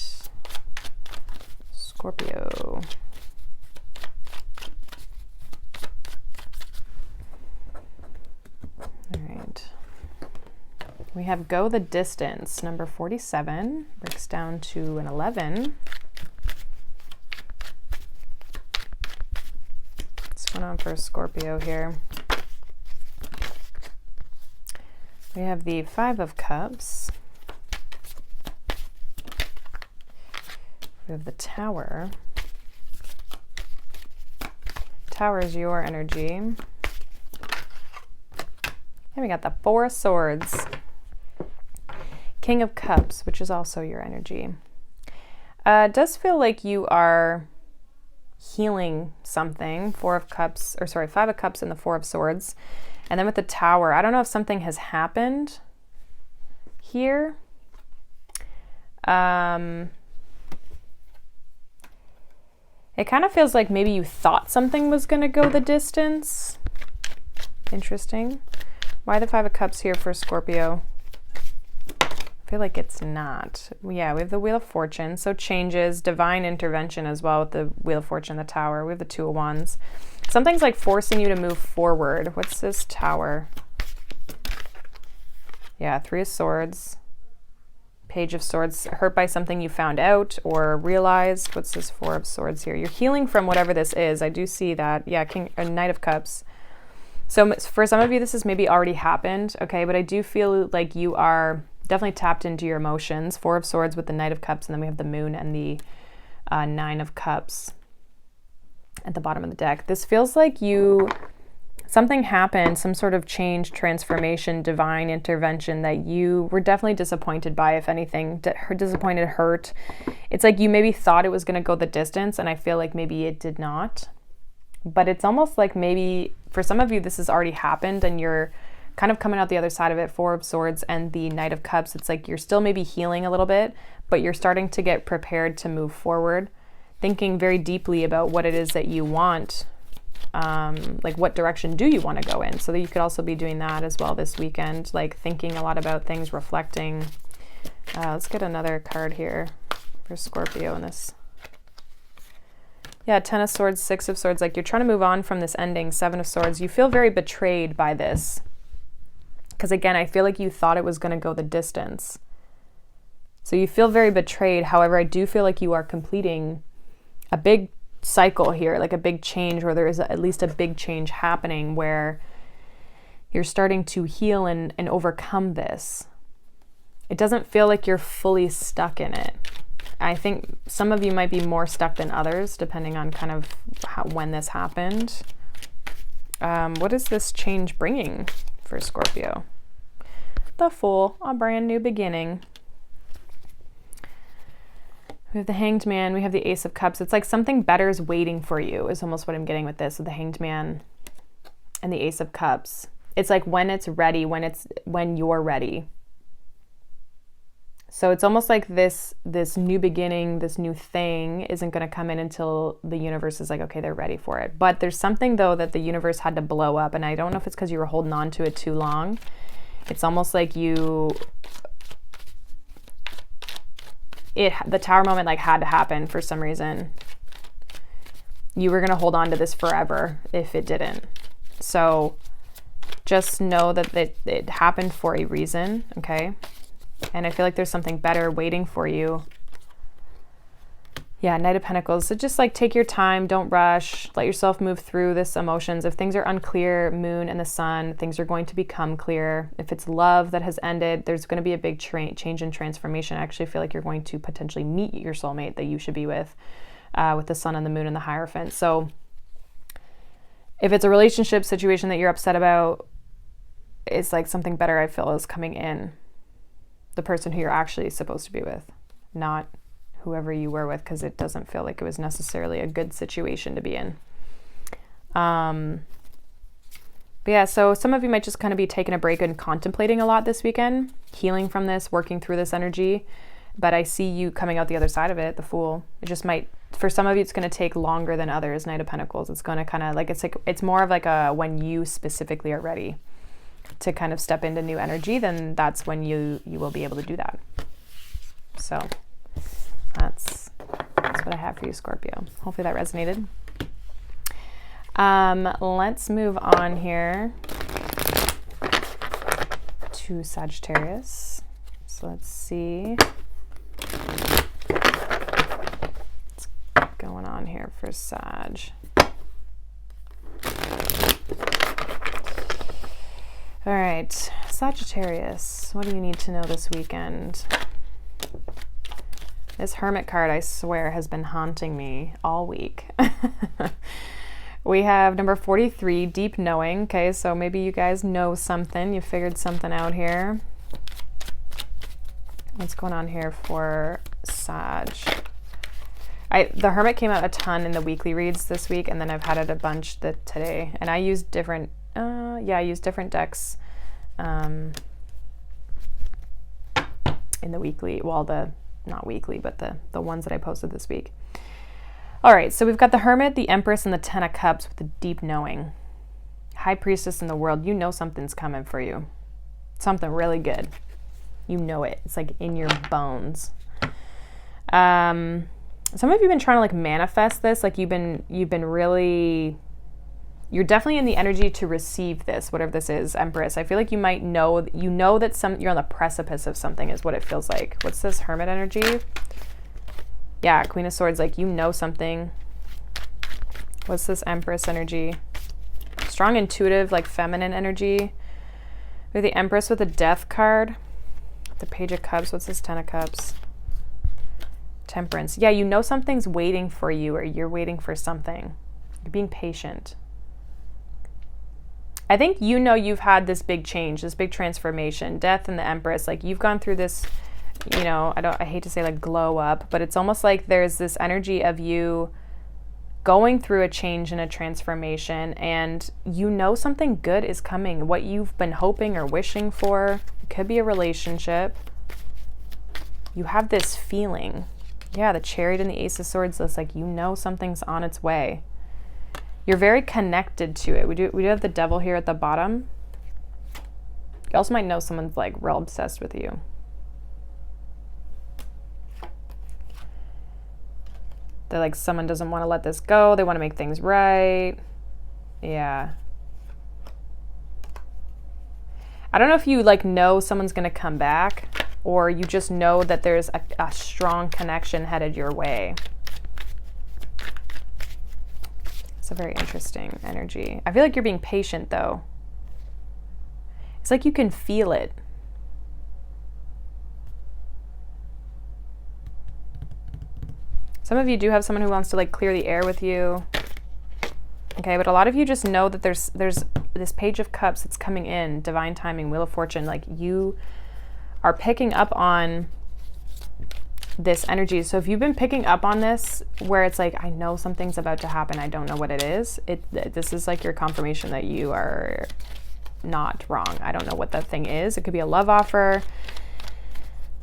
Scorpio. All right. We have Go the Distance, number 47, breaks down to an 11. What's going on for Scorpio here? We have the Five of Cups. We have the Tower. Tower is your energy. And we got the Four of Swords. King of Cups, which is also your energy. It does feel like you are healing something. Five of Cups and the Four of Swords. And then with the Tower, I don't know if something has happened here. It kind of feels like maybe you thought something was going to go the distance. Interesting. Why the Five of Cups here for Scorpio? I feel like it's not. Yeah, we have the Wheel of Fortune, so changes, divine intervention as well with the Wheel of Fortune, the Tower. We have the Two of Wands. Something's like forcing you to move forward. What's this Tower? Yeah, Three of Swords. Page of Swords, hurt by something you found out or realized. What's this Four of Swords here? You're healing from whatever this is. I do see that. Yeah, Knight of Cups. So for some of you, this has maybe already happened, okay? But I do feel like you are definitely tapped into your emotions. Four of Swords with the Knight of Cups, and then we have the Moon and the Nine of Cups at the bottom of the deck. This feels like something happened, some sort of change, transformation, divine intervention that you were definitely disappointed by, if anything. Disappointed, hurt. It's like you maybe thought it was going to go the distance, and I feel like maybe it did not. But it's almost like maybe for some of you this has already happened and you're kind of coming out the other side of it. Four of Swords and the Knight of Cups. It's like you're still maybe healing a little bit, but you're starting to get prepared to move forward, thinking very deeply about what it is that you want. Like what direction do you want to go in? So that you could also be doing that as well this weekend, like thinking a lot about things, reflecting. Let's get another card here for Scorpio in this. Yeah, Ten of Swords, Six of Swords, like you're trying to move on from this ending. Seven of Swords, you feel very betrayed by this. Because again, I feel like you thought it was going to go the distance. So you feel very betrayed. However, I do feel like you are completing a big cycle here, like a big change, where there is at least a big change happening where you're starting to heal and overcome this. It doesn't feel like you're fully stuck in it. I think some of you might be more stuck than others, depending on kind of when this happened. What is this change bringing for Scorpio? The Fool, a brand new beginning. We have the Hanged Man, we have the Ace of Cups. It's like something better is waiting for you is almost what I'm getting with this, with the Hanged Man and the Ace of Cups. It's like when it's ready, when you're ready. So it's almost like this new beginning, this new thing isn't going to come in until the universe is like, okay, they're ready for it. But there's something though that the universe had to blow up, and I don't know if it's because you were holding on to it too long. It's almost like the tower moment like had to happen for some reason. You were going to hold on to this forever if it didn't. So just know that it happened for a reason, okay? And I feel like there's something better waiting for you. Yeah, Knight of Pentacles. So just like take your time, don't rush, let yourself move through this emotions. If things are unclear, Moon and the Sun, things are going to become clear. If it's love that has ended, there's going to be a big change and transformation. I actually feel like you're going to potentially meet your soulmate that you should be with the Sun and the Moon and the Hierophant. So if it's a relationship situation that you're upset about, it's like something better I feel is coming in. The person who you're actually supposed to be with, not whoever you were with, because it doesn't feel like it was necessarily a good situation to be in. But yeah, so some of you might just kind of be taking a break and contemplating a lot this weekend, healing from this, working through this energy. But I see you coming out the other side of it, the Fool. It just might, for some of you, it's going to take longer than others. Knight of Pentacles. It's going to kind of like, it's more of like a when you specifically are ready to kind of step into new energy, then that's when you will be able to do that. So that's what I have for you, Scorpio. Hopefully that resonated. Let's move on here to Sagittarius. So let's see what's going on here for Sag. All right, Sagittarius, what do you need to know this weekend? This Hermit card, I swear, has been haunting me all week. We have number 43, Deep Knowing. Okay, so maybe you guys know something. You figured something out here. What's going on here for Sag? The Hermit came out a ton in the weekly reads this week, and then I've had it a bunch today. And I used different I use different decks in the weekly, well, not weekly, but the ones that I posted this week. All right, so we've got the Hermit, the Empress, and the Ten of Cups with the Deep Knowing. High Priestess in the world, you know something's coming for you. Something really good. You know it. It's like in your bones. Some of you have been trying to like manifest this, like you've been really... You're definitely in the energy to receive this, whatever this is, Empress. I feel like you might know that you're on the precipice of something is what it feels like. What's this Hermit energy? Yeah, Queen of Swords, like you know something. What's this Empress energy? Strong, intuitive, like feminine energy. We have the Empress with the Death card. The Page of Cups, what's this Ten of Cups? Temperance. Yeah, you know something's waiting for you, or you're waiting for something. You're being patient. I think you know you've had this big change, this big transformation. Death and the Empress, like you've gone through this, you know, I hate to say like glow up, but it's almost like there's this energy of you going through a change and a transformation, and you know something good is coming. What you've been hoping or wishing for, it could be a relationship. You have this feeling. Yeah, the Chariot and the Ace of Swords, it's like you know something's on its way. You're very connected to it. We do have the Devil here at the bottom. You also might know someone's like real obsessed with you. They're like, someone doesn't want to let this go. They want to make things right. Yeah. I don't know if you like know someone's going to come back, or you just know that there's a strong connection headed your way. It's a very interesting energy. I feel like you're being patient though. It's like you can feel it. Some of you do have someone who wants to like clear the air with you. Okay, but a lot of you just know that there's this Page of Cups that's coming in, divine timing, Wheel of Fortune. Like you are picking up on this energy. So if you've been picking up on this, where it's like, I know something's about to happen, I don't know what it is, this is like your confirmation that you are not wrong. I don't know what that thing is. It could be a love offer.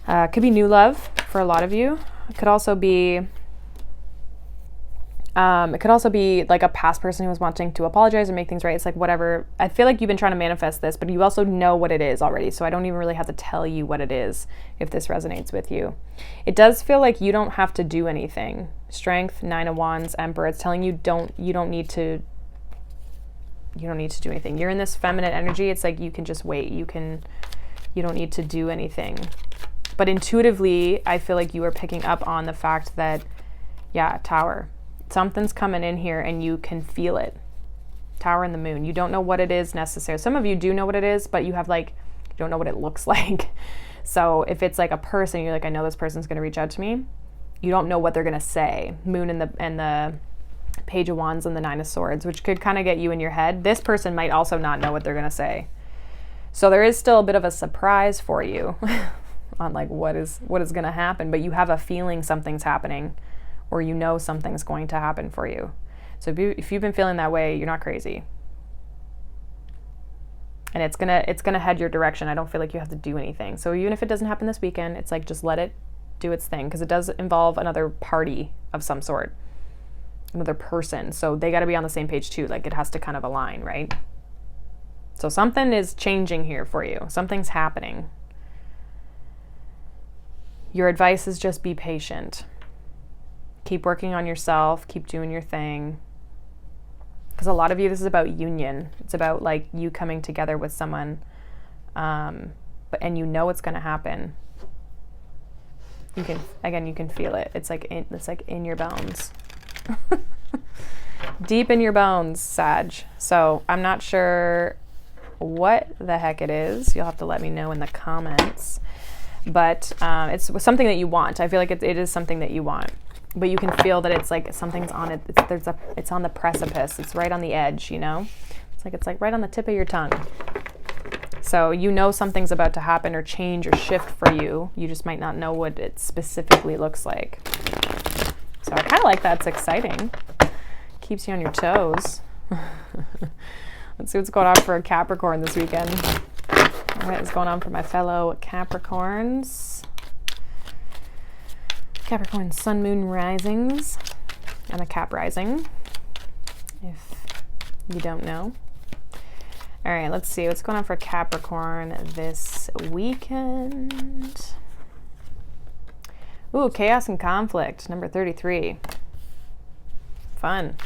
It could be new love for a lot of you. It could also be like a past person who was wanting to apologize and make things right. It's like whatever. I feel like you've been trying to manifest this, but you also know what it is already. So I don't even really have to tell you what it is if this resonates with you. It does feel like you don't have to do anything. Strength, 9 of Wands, Emperor. It's telling you you don't need to do anything. You're in this feminine energy. It's like you can just wait. You don't need to do anything. But intuitively, I feel like you are picking up on the fact that, yeah, Tower. Something's coming in here and you can feel it. Tower and the Moon. You don't know what it is necessarily. Some of you do know what it is, but you don't know what it looks like. So if it's like a person, you're like, I know this person's going to reach out to me. You don't know what they're going to say. Moon and the Page of Wands and the 9 of Swords, which could kind of get you in your head. This person might also not know what they're going to say. So there is still a bit of a surprise for you on like what is going to happen, but you have a feeling something's happening, or you know something's going to happen for you. So if you've been feeling that way, you're not crazy. And it's gonna head your direction. I don't feel like you have to do anything. So even if it doesn't happen this weekend, it's like just let it do its thing, because it does involve another party of some sort, another person. So they got to be on the same page too. Like it has to kind of align, right? So something is changing here for you. Something's happening. Your advice is just be patient. Keep working on yourself. Keep doing your thing. Because a lot of you, this is about union. It's about like you coming together with someone, and you know it's going to happen. You can feel it. It's like in your bones. Deep in your bones, Sag. So I'm not sure what the heck it is. You'll have to let me know in the comments. But it's something that you want. I feel like it is something that you want. But you can feel that it's like something's on it. It's on the precipice. It's right on the edge, you know? It's like right on the tip of your tongue. So you know something's about to happen or change or shift for you. You just might not know what it specifically looks like. So I kind of like that. It's exciting. Keeps you on your toes. Let's see what's going on for a Capricorn this weekend. What is going on for my fellow Capricorns? Capricorn Sun, Moon, Risings. I'm a Cap rising, if you don't know. All right, let's see what's going on for Capricorn this weekend. Ooh, Chaos and Conflict, number 33. Fun.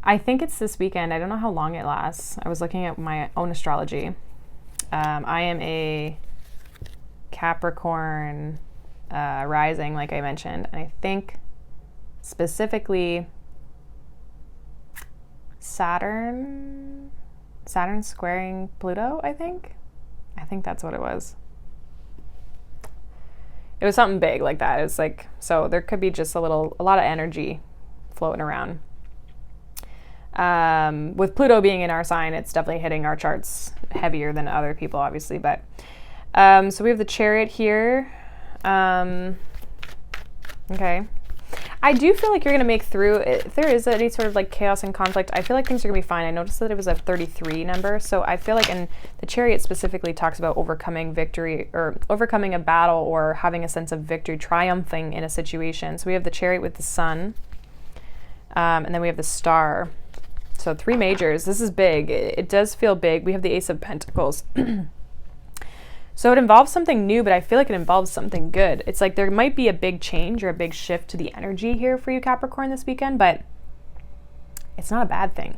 I think it's this weekend. I don't know how long it lasts. I was looking at my own astrology. I am a Capricorn rising, like I mentioned. And I think specifically Saturn squaring Pluto, I think. I think that's what it was. It was something big like that. It was like, so there could be just a lot of energy floating around. With Pluto being in our sign, it's definitely hitting our charts heavier than other people, obviously. But so we have the Chariot here. Okay. I do feel like you're going to make through. If there is any sort of like chaos and conflict, I feel like things are going to be fine. I noticed that it was a 33 number. So I feel like, and the Chariot specifically talks about overcoming victory or overcoming a battle or having a sense of victory, triumphing in a situation. So we have the Chariot with the Sun. And then we have the Star. So 3 majors. This is big. It does feel big. We have the Ace of Pentacles. So it involves something new, but I feel like it involves something good. It's like there might be a big change or a big shift to the energy here for you, Capricorn, this weekend, but it's not a bad thing.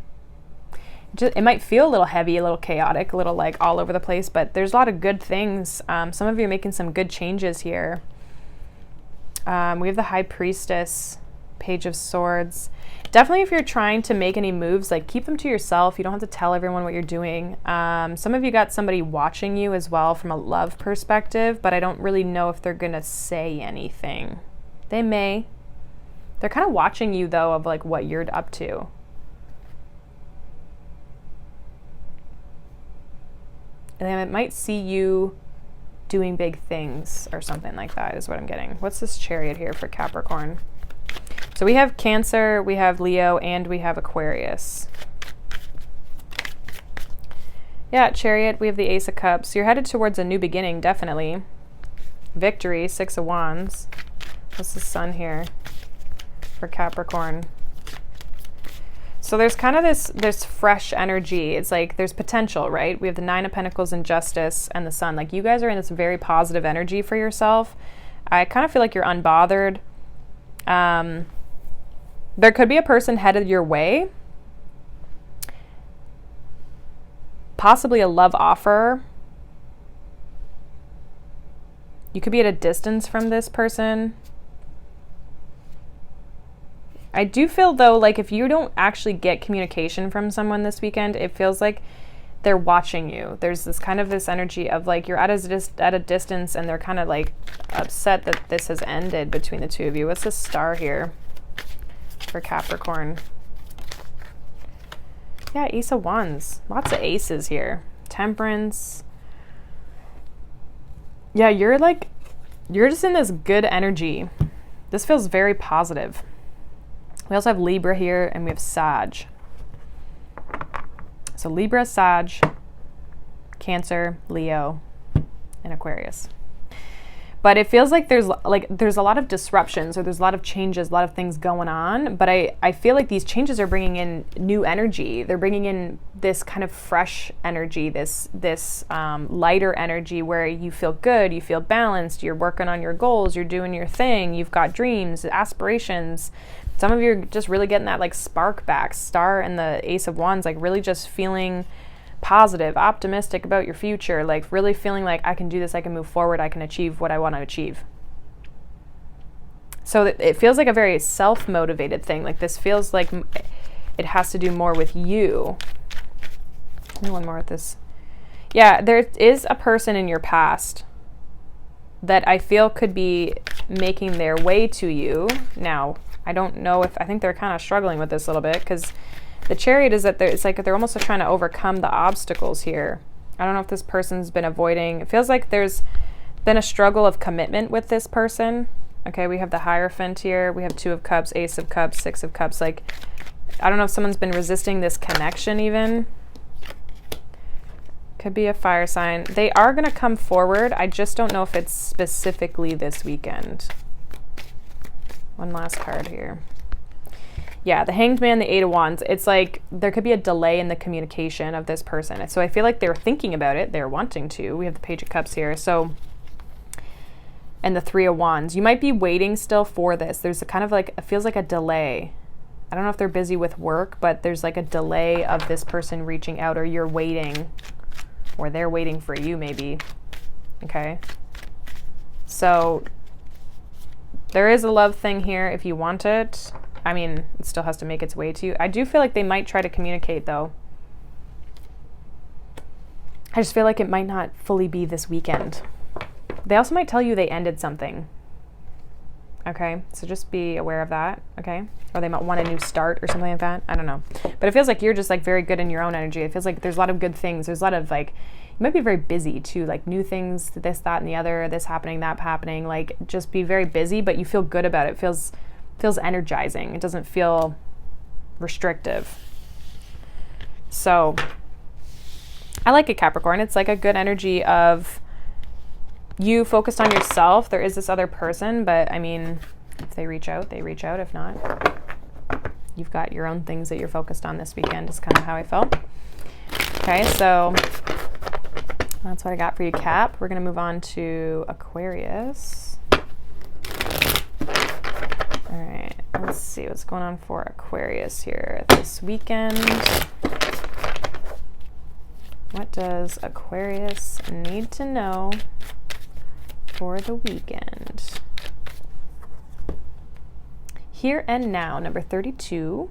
It might feel a little heavy, a little chaotic, a little like all over the place, but there's a lot of good things. Some of you are making some good changes here. We have the High Priestess, Page of Swords. Definitely if you're trying to make any moves, like keep them to yourself. You don't have to tell everyone what you're doing. Some of you got somebody watching you as well from a love perspective, but I don't really know if they're going to say anything. They may. They're kind of watching you though of like what you're up to. they might see you doing big things or something like that is what I'm getting. What's this Chariot here for Capricorn? So we have Cancer, we have Leo, and we have Aquarius. Yeah, Chariot, we have the Ace of Cups. You're headed towards a new beginning, definitely. Victory, Six of Wands. What's the Sun here for Capricorn? So there's kind of this fresh energy. It's like there's potential, right? We have the Nine of Pentacles and Justice and the Sun. Like you guys are in this very positive energy for yourself. I kind of feel like you're unbothered. There could be a person headed your way. Possibly a love offer. You could be at a distance from this person. I do feel though, like if you don't actually get communication from someone this weekend, it feels like they're watching you. There's this kind of this energy of like you're at a distance and they're kind of like upset that this has ended between the two of you. What's this Star here for Capricorn? Yeah, Ace of Wands. Lots of aces here. Temperance. Yeah, you're just in this good energy. This feels very positive. We also have Libra here and we have Sag. So Libra, Sag, Cancer, Leo, and Aquarius. But it feels like there's a lot of disruptions or there's a lot of changes, a lot of things going on. But I feel like these changes are bringing in new energy. They're bringing in this kind of fresh energy, this lighter energy where you feel good, you feel balanced, you're working on your goals, you're doing your thing, you've got dreams, aspirations. Some of you are just really getting that like spark back. Star and the Ace of Wands, like really just feeling positive, optimistic about your future, like really feeling like I can do this, I can move forward, I can achieve what I want to achieve. So it feels like a very self-motivated thing. Like this feels like it has to do more with you. Maybe one more with this. Yeah, there is a person in your past that I feel could be making their way to you now. I don't know I think they're kind of struggling with this a little bit because the Chariot is that it's like they're almost trying to overcome the obstacles here. I don't know if this person's been avoiding. It feels like there's been a struggle of commitment with this person. Okay, we have the Hierophant here. We have Two of Cups, Ace of Cups, Six of Cups. Like, I don't know if someone's been resisting this connection even. Could be a fire sign. They are going to come forward. I just don't know if it's specifically this weekend. One last card here. Yeah, the Hanged Man, the Eight of Wands. It's like there could be a delay in the communication of this person. So I feel like they're thinking about it. They're wanting to. We have the Page of Cups here. So, and the Three of Wands. You might be waiting still for this. There's a kind of like, it feels like a delay. I don't know if they're busy with work, but there's like a delay of this person reaching out, or you're waiting, or they're waiting for you maybe. Okay. So there is a love thing here if you want it. I mean, it still has to make its way to you. I do feel like they might try to communicate though. I just feel like it might not fully be this weekend. They also might tell you they ended something. Okay, so just be aware of that, okay? Or they might want a new start or something like that. I don't know. But it feels like you're just like very good in your own energy. It feels like there's a lot of good things. There's a lot of like, you might be very busy too, like new things, this, that, and the other, this happening, that happening. Like just be very busy, but you feel good about it. It feels energizing. It doesn't feel restrictive. So I like it, Capricorn. It's like a good energy of you focused on yourself. There is this other person, but I mean, if they reach out, they reach out. If not, you've got your own things that you're focused on this weekend is kind of how I felt. Okay, so that's what I got for you, Cap. We're going to move on to Aquarius. All right, let's see what's going on for Aquarius here this weekend. What does Aquarius need to know for the weekend? Here and Now, number 32.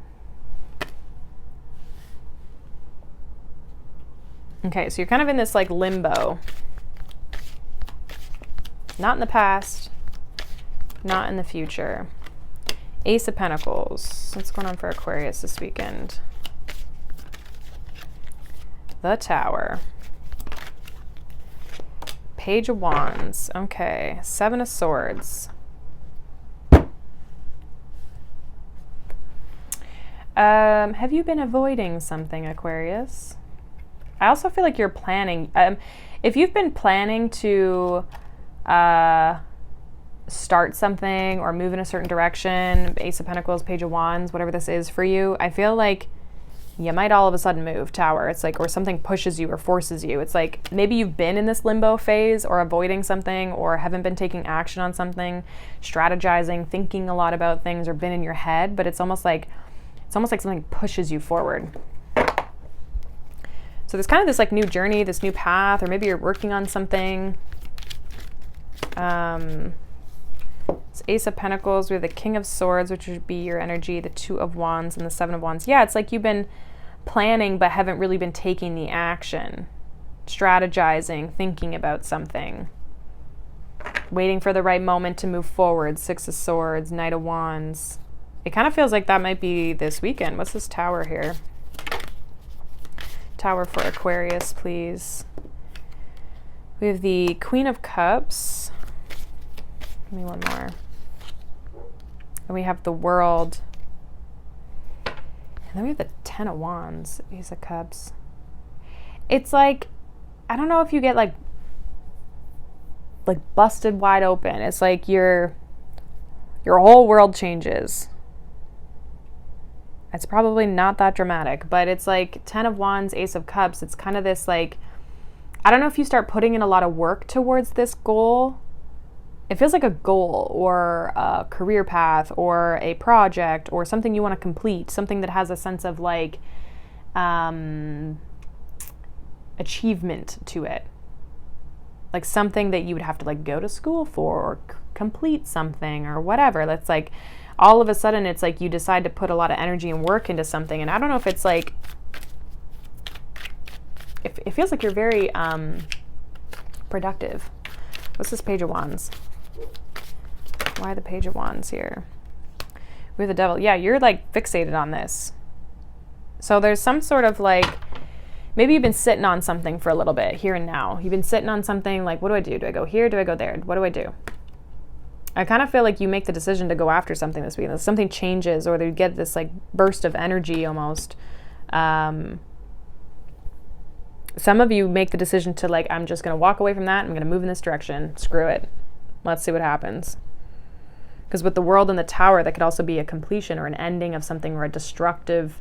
Okay, so you're kind of in this like limbo. Not in the past, not in the future. Ace of Pentacles. What's going on for Aquarius this weekend? The Tower. Page of Wands. Okay. Seven of Swords. Have you been avoiding something, Aquarius? I also feel like you're planning. If you've been planning to start something or move in a certain direction, Ace of Pentacles, Page of Wands, whatever this is for you, I feel like you might all of a sudden move, Tower. It's like, or something pushes you or forces you. It's like maybe you've been in this limbo phase or avoiding something or haven't been taking action on something, strategizing, thinking a lot about things or been in your head, but it's almost like something pushes you forward. So there's kind of this like new journey, this new path, or maybe you're working on something. It's Ace of Pentacles. We have the King of Swords, which would be your energy, the Two of Wands, and the Seven of Wands. Yeah, it's like you've been planning but haven't really been taking the action, strategizing, thinking about something, waiting for the right moment to move forward. Six of Swords, Knight of Wands. It kind of feels like that might be this weekend. What's this Tower here? Tower for Aquarius, please. We have the Queen of Cups. Give me one more. And we have the World. And then we have the Ten of Wands, Ace of Cups. It's like, I don't know if you get like busted wide open. It's like your whole world changes. It's probably not that dramatic, but it's like Ten of Wands, Ace of Cups. It's kind of this like, I don't know if you start putting in a lot of work towards this goal. It feels like a goal or a career path or a project or something you want to complete, something that has a sense of like achievement to it. Like something that you would have to like go to school for or complete something or whatever. That's like, all of a sudden it's like you decide to put a lot of energy and work into something. And I don't know if it's like, it feels like you're very productive. What's this Page of Wands? Why the Page of Wands here? We have the Devil. Yeah, you're like fixated on this. So there's some sort of like, maybe you've been sitting on something for a little bit, here and now. You've been sitting on something like, what do I do? Do I go here? Do I go there? What do I do? I kind of feel like you make the decision to go after something this weekend. Something changes or you get this like burst of energy almost. Some of you make the decision to like, I'm just going to walk away from that. I'm going to move in this direction. Screw it. Let's see what happens. Because with the World and the Tower, that could also be a completion or an ending of something or a destructive,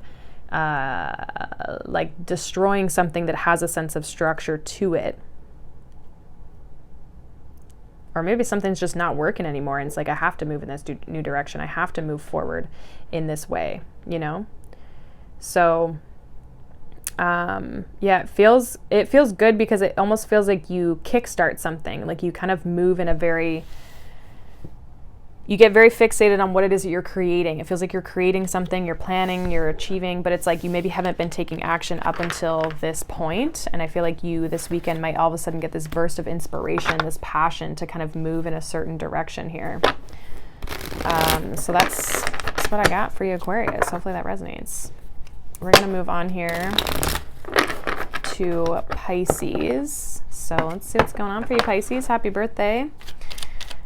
like destroying something that has a sense of structure to it. Or maybe something's just not working anymore and it's like, I have to move in this new direction. I have to move forward in this way, you know? So, yeah, it feels good because it almost feels like you kickstart something. Like you kind of move in a very, you get very fixated on what it is that you're creating. It feels like you're creating something, you're planning, you're achieving, but it's like you maybe haven't been taking action up until this point. And I feel like you this weekend might all of a sudden get this burst of inspiration, this passion to kind of move in a certain direction here. So that's what I got for you, Aquarius. Hopefully that resonates. We're going to move on here to Pisces. So let's see what's going on for you, Pisces. Happy birthday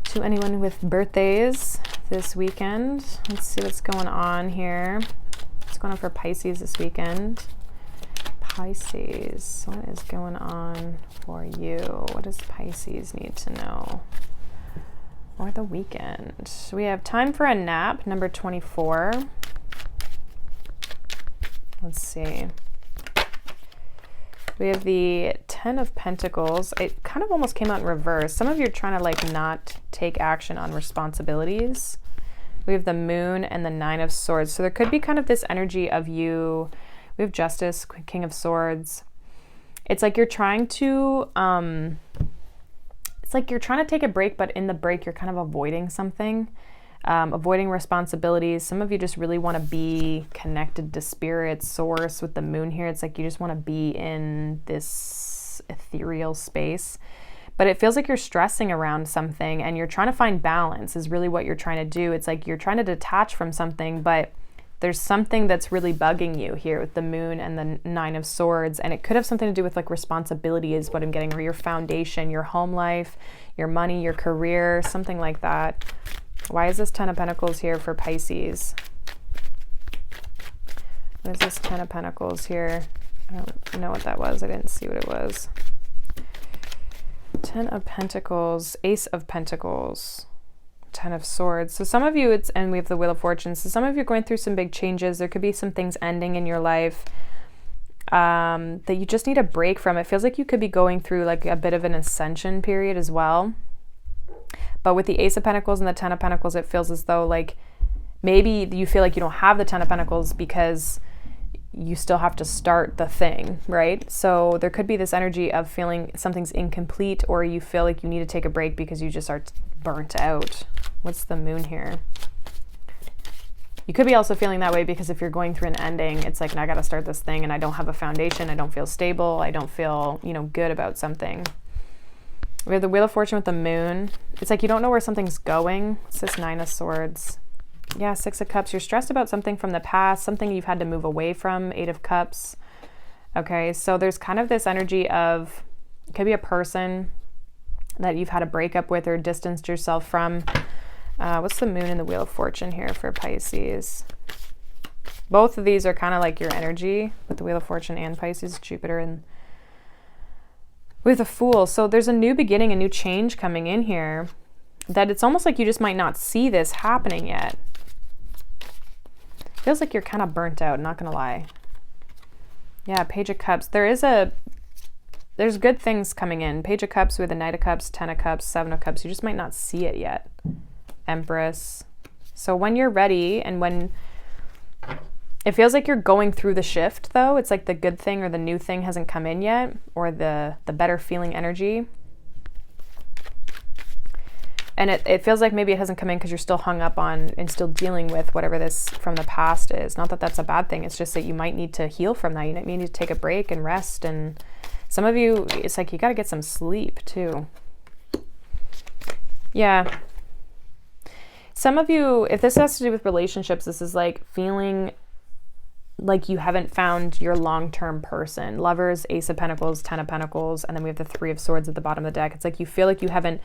to anyone with birthdays this weekend. Let's see what's going on here. What's going on for Pisces this weekend? Pisces, what is going on for you? What does Pisces need to know? Or the weekend? We have time for a nap, number 24. Let's see. We have the Ten of Pentacles. It kind of almost came out in reverse. Some of you are trying to like not take action on responsibilities. We have the Moon and the Nine of Swords. So there could be kind of this energy of you. We have Justice, King of Swords. It's like you're trying to, it's like you're trying to take a break, but in the break you're kind of avoiding something. Avoiding responsibilities. Some of you just really want to be connected to spirit, source. With the Moon here, it's like you just want to be in this ethereal space. But it feels like you're stressing around something and you're trying to find balance is really what you're trying to do. It's like you're trying to detach from something, but There's something that's really bugging you here with the Moon and the Nine of Swords, and it could have something to do with like responsibility is what I'm getting, or your foundation, your home life, your money, your career, something like that. Why is this Ten of Pentacles here for Pisces? What is this Ten of Pentacles here? I don't know what that was. I didn't see what it was. Ten of Pentacles, Ace of Pentacles, Ten of Swords. So some of you, and we have the Wheel of Fortune. So some of you are going through some big changes. There could be some things ending in your life that you just need a break from. It feels like you could be going through like a bit of an ascension period as well. But with the Ace of Pentacles and the Ten of Pentacles, it feels as though like maybe you feel like you don't have the Ten of Pentacles because you still have to start the thing, right? So there could be this energy of feeling something's incomplete, or you feel like you need to take a break because you just are burnt out. What's the Moon here? You could be also feeling that way because if you're going through an ending, it's like, I got to start this thing and I don't have a foundation. I don't feel stable. I don't feel, good about something. We have the Wheel of Fortune with the Moon. It's like you don't know where something's going. It's this Nine of Swords. Yeah, Six of Cups. You're stressed about something from the past, something you've had to move away from. Eight of Cups. Okay, so there's kind of this energy of, it could be a person that you've had a breakup with or distanced yourself from. What's the Moon and the Wheel of Fortune here for Pisces? Both of these are kind of like your energy with the Wheel of Fortune and Pisces, Jupiter, and with the Fool. So there's a new beginning, a new change coming in here that it's almost like you just might not see this happening yet. Feels like you're kind of burnt out, not gonna lie. Yeah, Page of Cups. There's good things coming in. Page of Cups with the Knight of Cups, Ten of Cups, Seven of Cups. You just might not see it yet. Empress. So when you're ready, and when it feels like you're going through the shift though, it's like the good thing or the new thing hasn't come in yet, or the better feeling energy. And it feels like maybe it hasn't come in because you're still hung up on and still dealing with whatever this from the past is. Not that that's a bad thing. It's just that you might need to heal from that. You might need to take a break and rest. And some of you, it's like you got to get some sleep too. Yeah. Some of you, if this has to do with relationships, this is like feeling like you haven't found your long-term person. Lovers, Ace of Pentacles, Ten of Pentacles, and then we have the Three of Swords at the bottom of the deck. It's like you feel like you haven't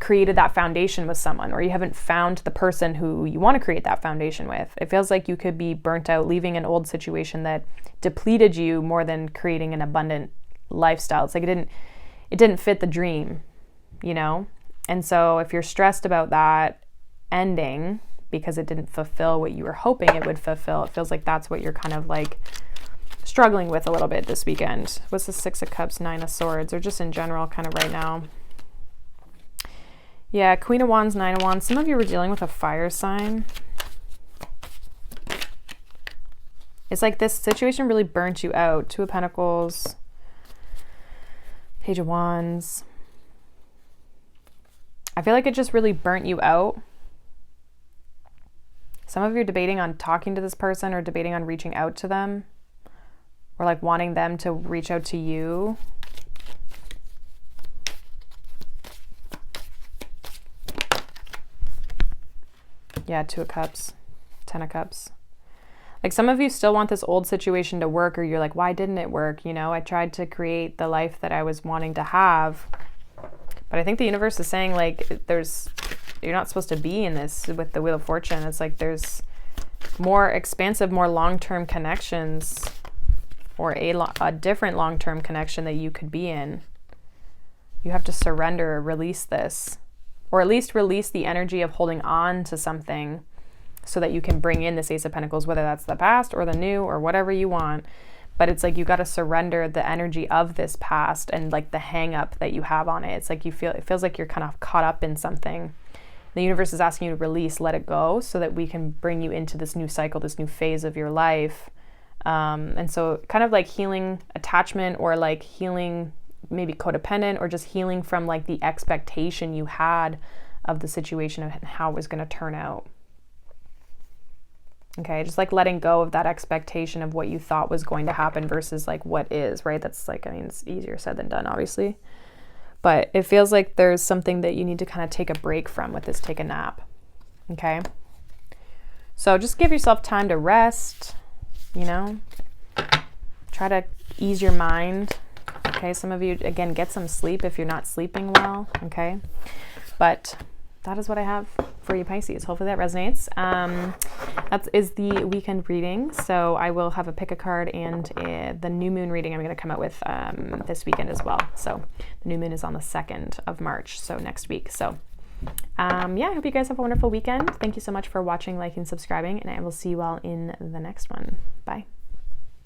created that foundation with someone, or you haven't found the person who you want to create that foundation with. It feels like you could be burnt out, leaving an old situation that depleted you more than creating an abundant lifestyle. It's like it didn't fit the dream, And so if you're stressed about that ending because it didn't fulfill what you were hoping it would fulfill, it feels like that's what you're kind of like struggling with a little bit this weekend. What's the Six of Cups, Nine of Swords, or just in general kind of right now? Yeah, Queen of Wands, Nine of Wands. Some of you were dealing with a fire sign. It's like this situation really burnt you out. Two of Pentacles, Page of Wands. I feel like it just really burnt you out. Some of you are debating on talking to this person or debating on reaching out to them, or like wanting them to reach out to you. Yeah, Two of Cups, Ten of Cups. Like some of you still want this old situation to work, or you're like, why didn't it work? I tried to create the life that I was wanting to have. But I think the universe is saying like you're not supposed to be in this with the Wheel of Fortune. It's like there's more expansive, more long-term connections, or a different long-term connection that you could be in. You have to surrender or release this. Or at least release the energy of holding on to something so that you can bring in this Ace of Pentacles, whether that's the past or the new or whatever you want. But it's like you got to surrender the energy of this past and like the hang up that you have on it. It's like it feels like you're kind of caught up in something. The universe is asking you to release, let it go, so that we can bring you into this new cycle, this new phase of your life. And so kind of like healing attachment, or like healing maybe codependent, or just healing from like the expectation you had of the situation and how it was going to turn out. Okay, just like letting go of that expectation of what you thought was going to happen versus like what is, right? That's like, it's easier said than done, obviously. But it feels like there's something that you need to kind of take a break from with this, take a nap. Okay. So just give yourself time to rest, you know, try to ease your mind. Okay, some of you, again, get some sleep if you're not sleeping well, okay? But that is what I have for you, Pisces. Hopefully that resonates. That is the weekend reading. So I will have a pick a card and the new moon reading I'm going to come out with this weekend as well. So the new moon is on the 2nd of March, so next week. So yeah, I hope you guys have a wonderful weekend. Thank you so much for watching, liking, subscribing, and I will see you all in the next one. Bye.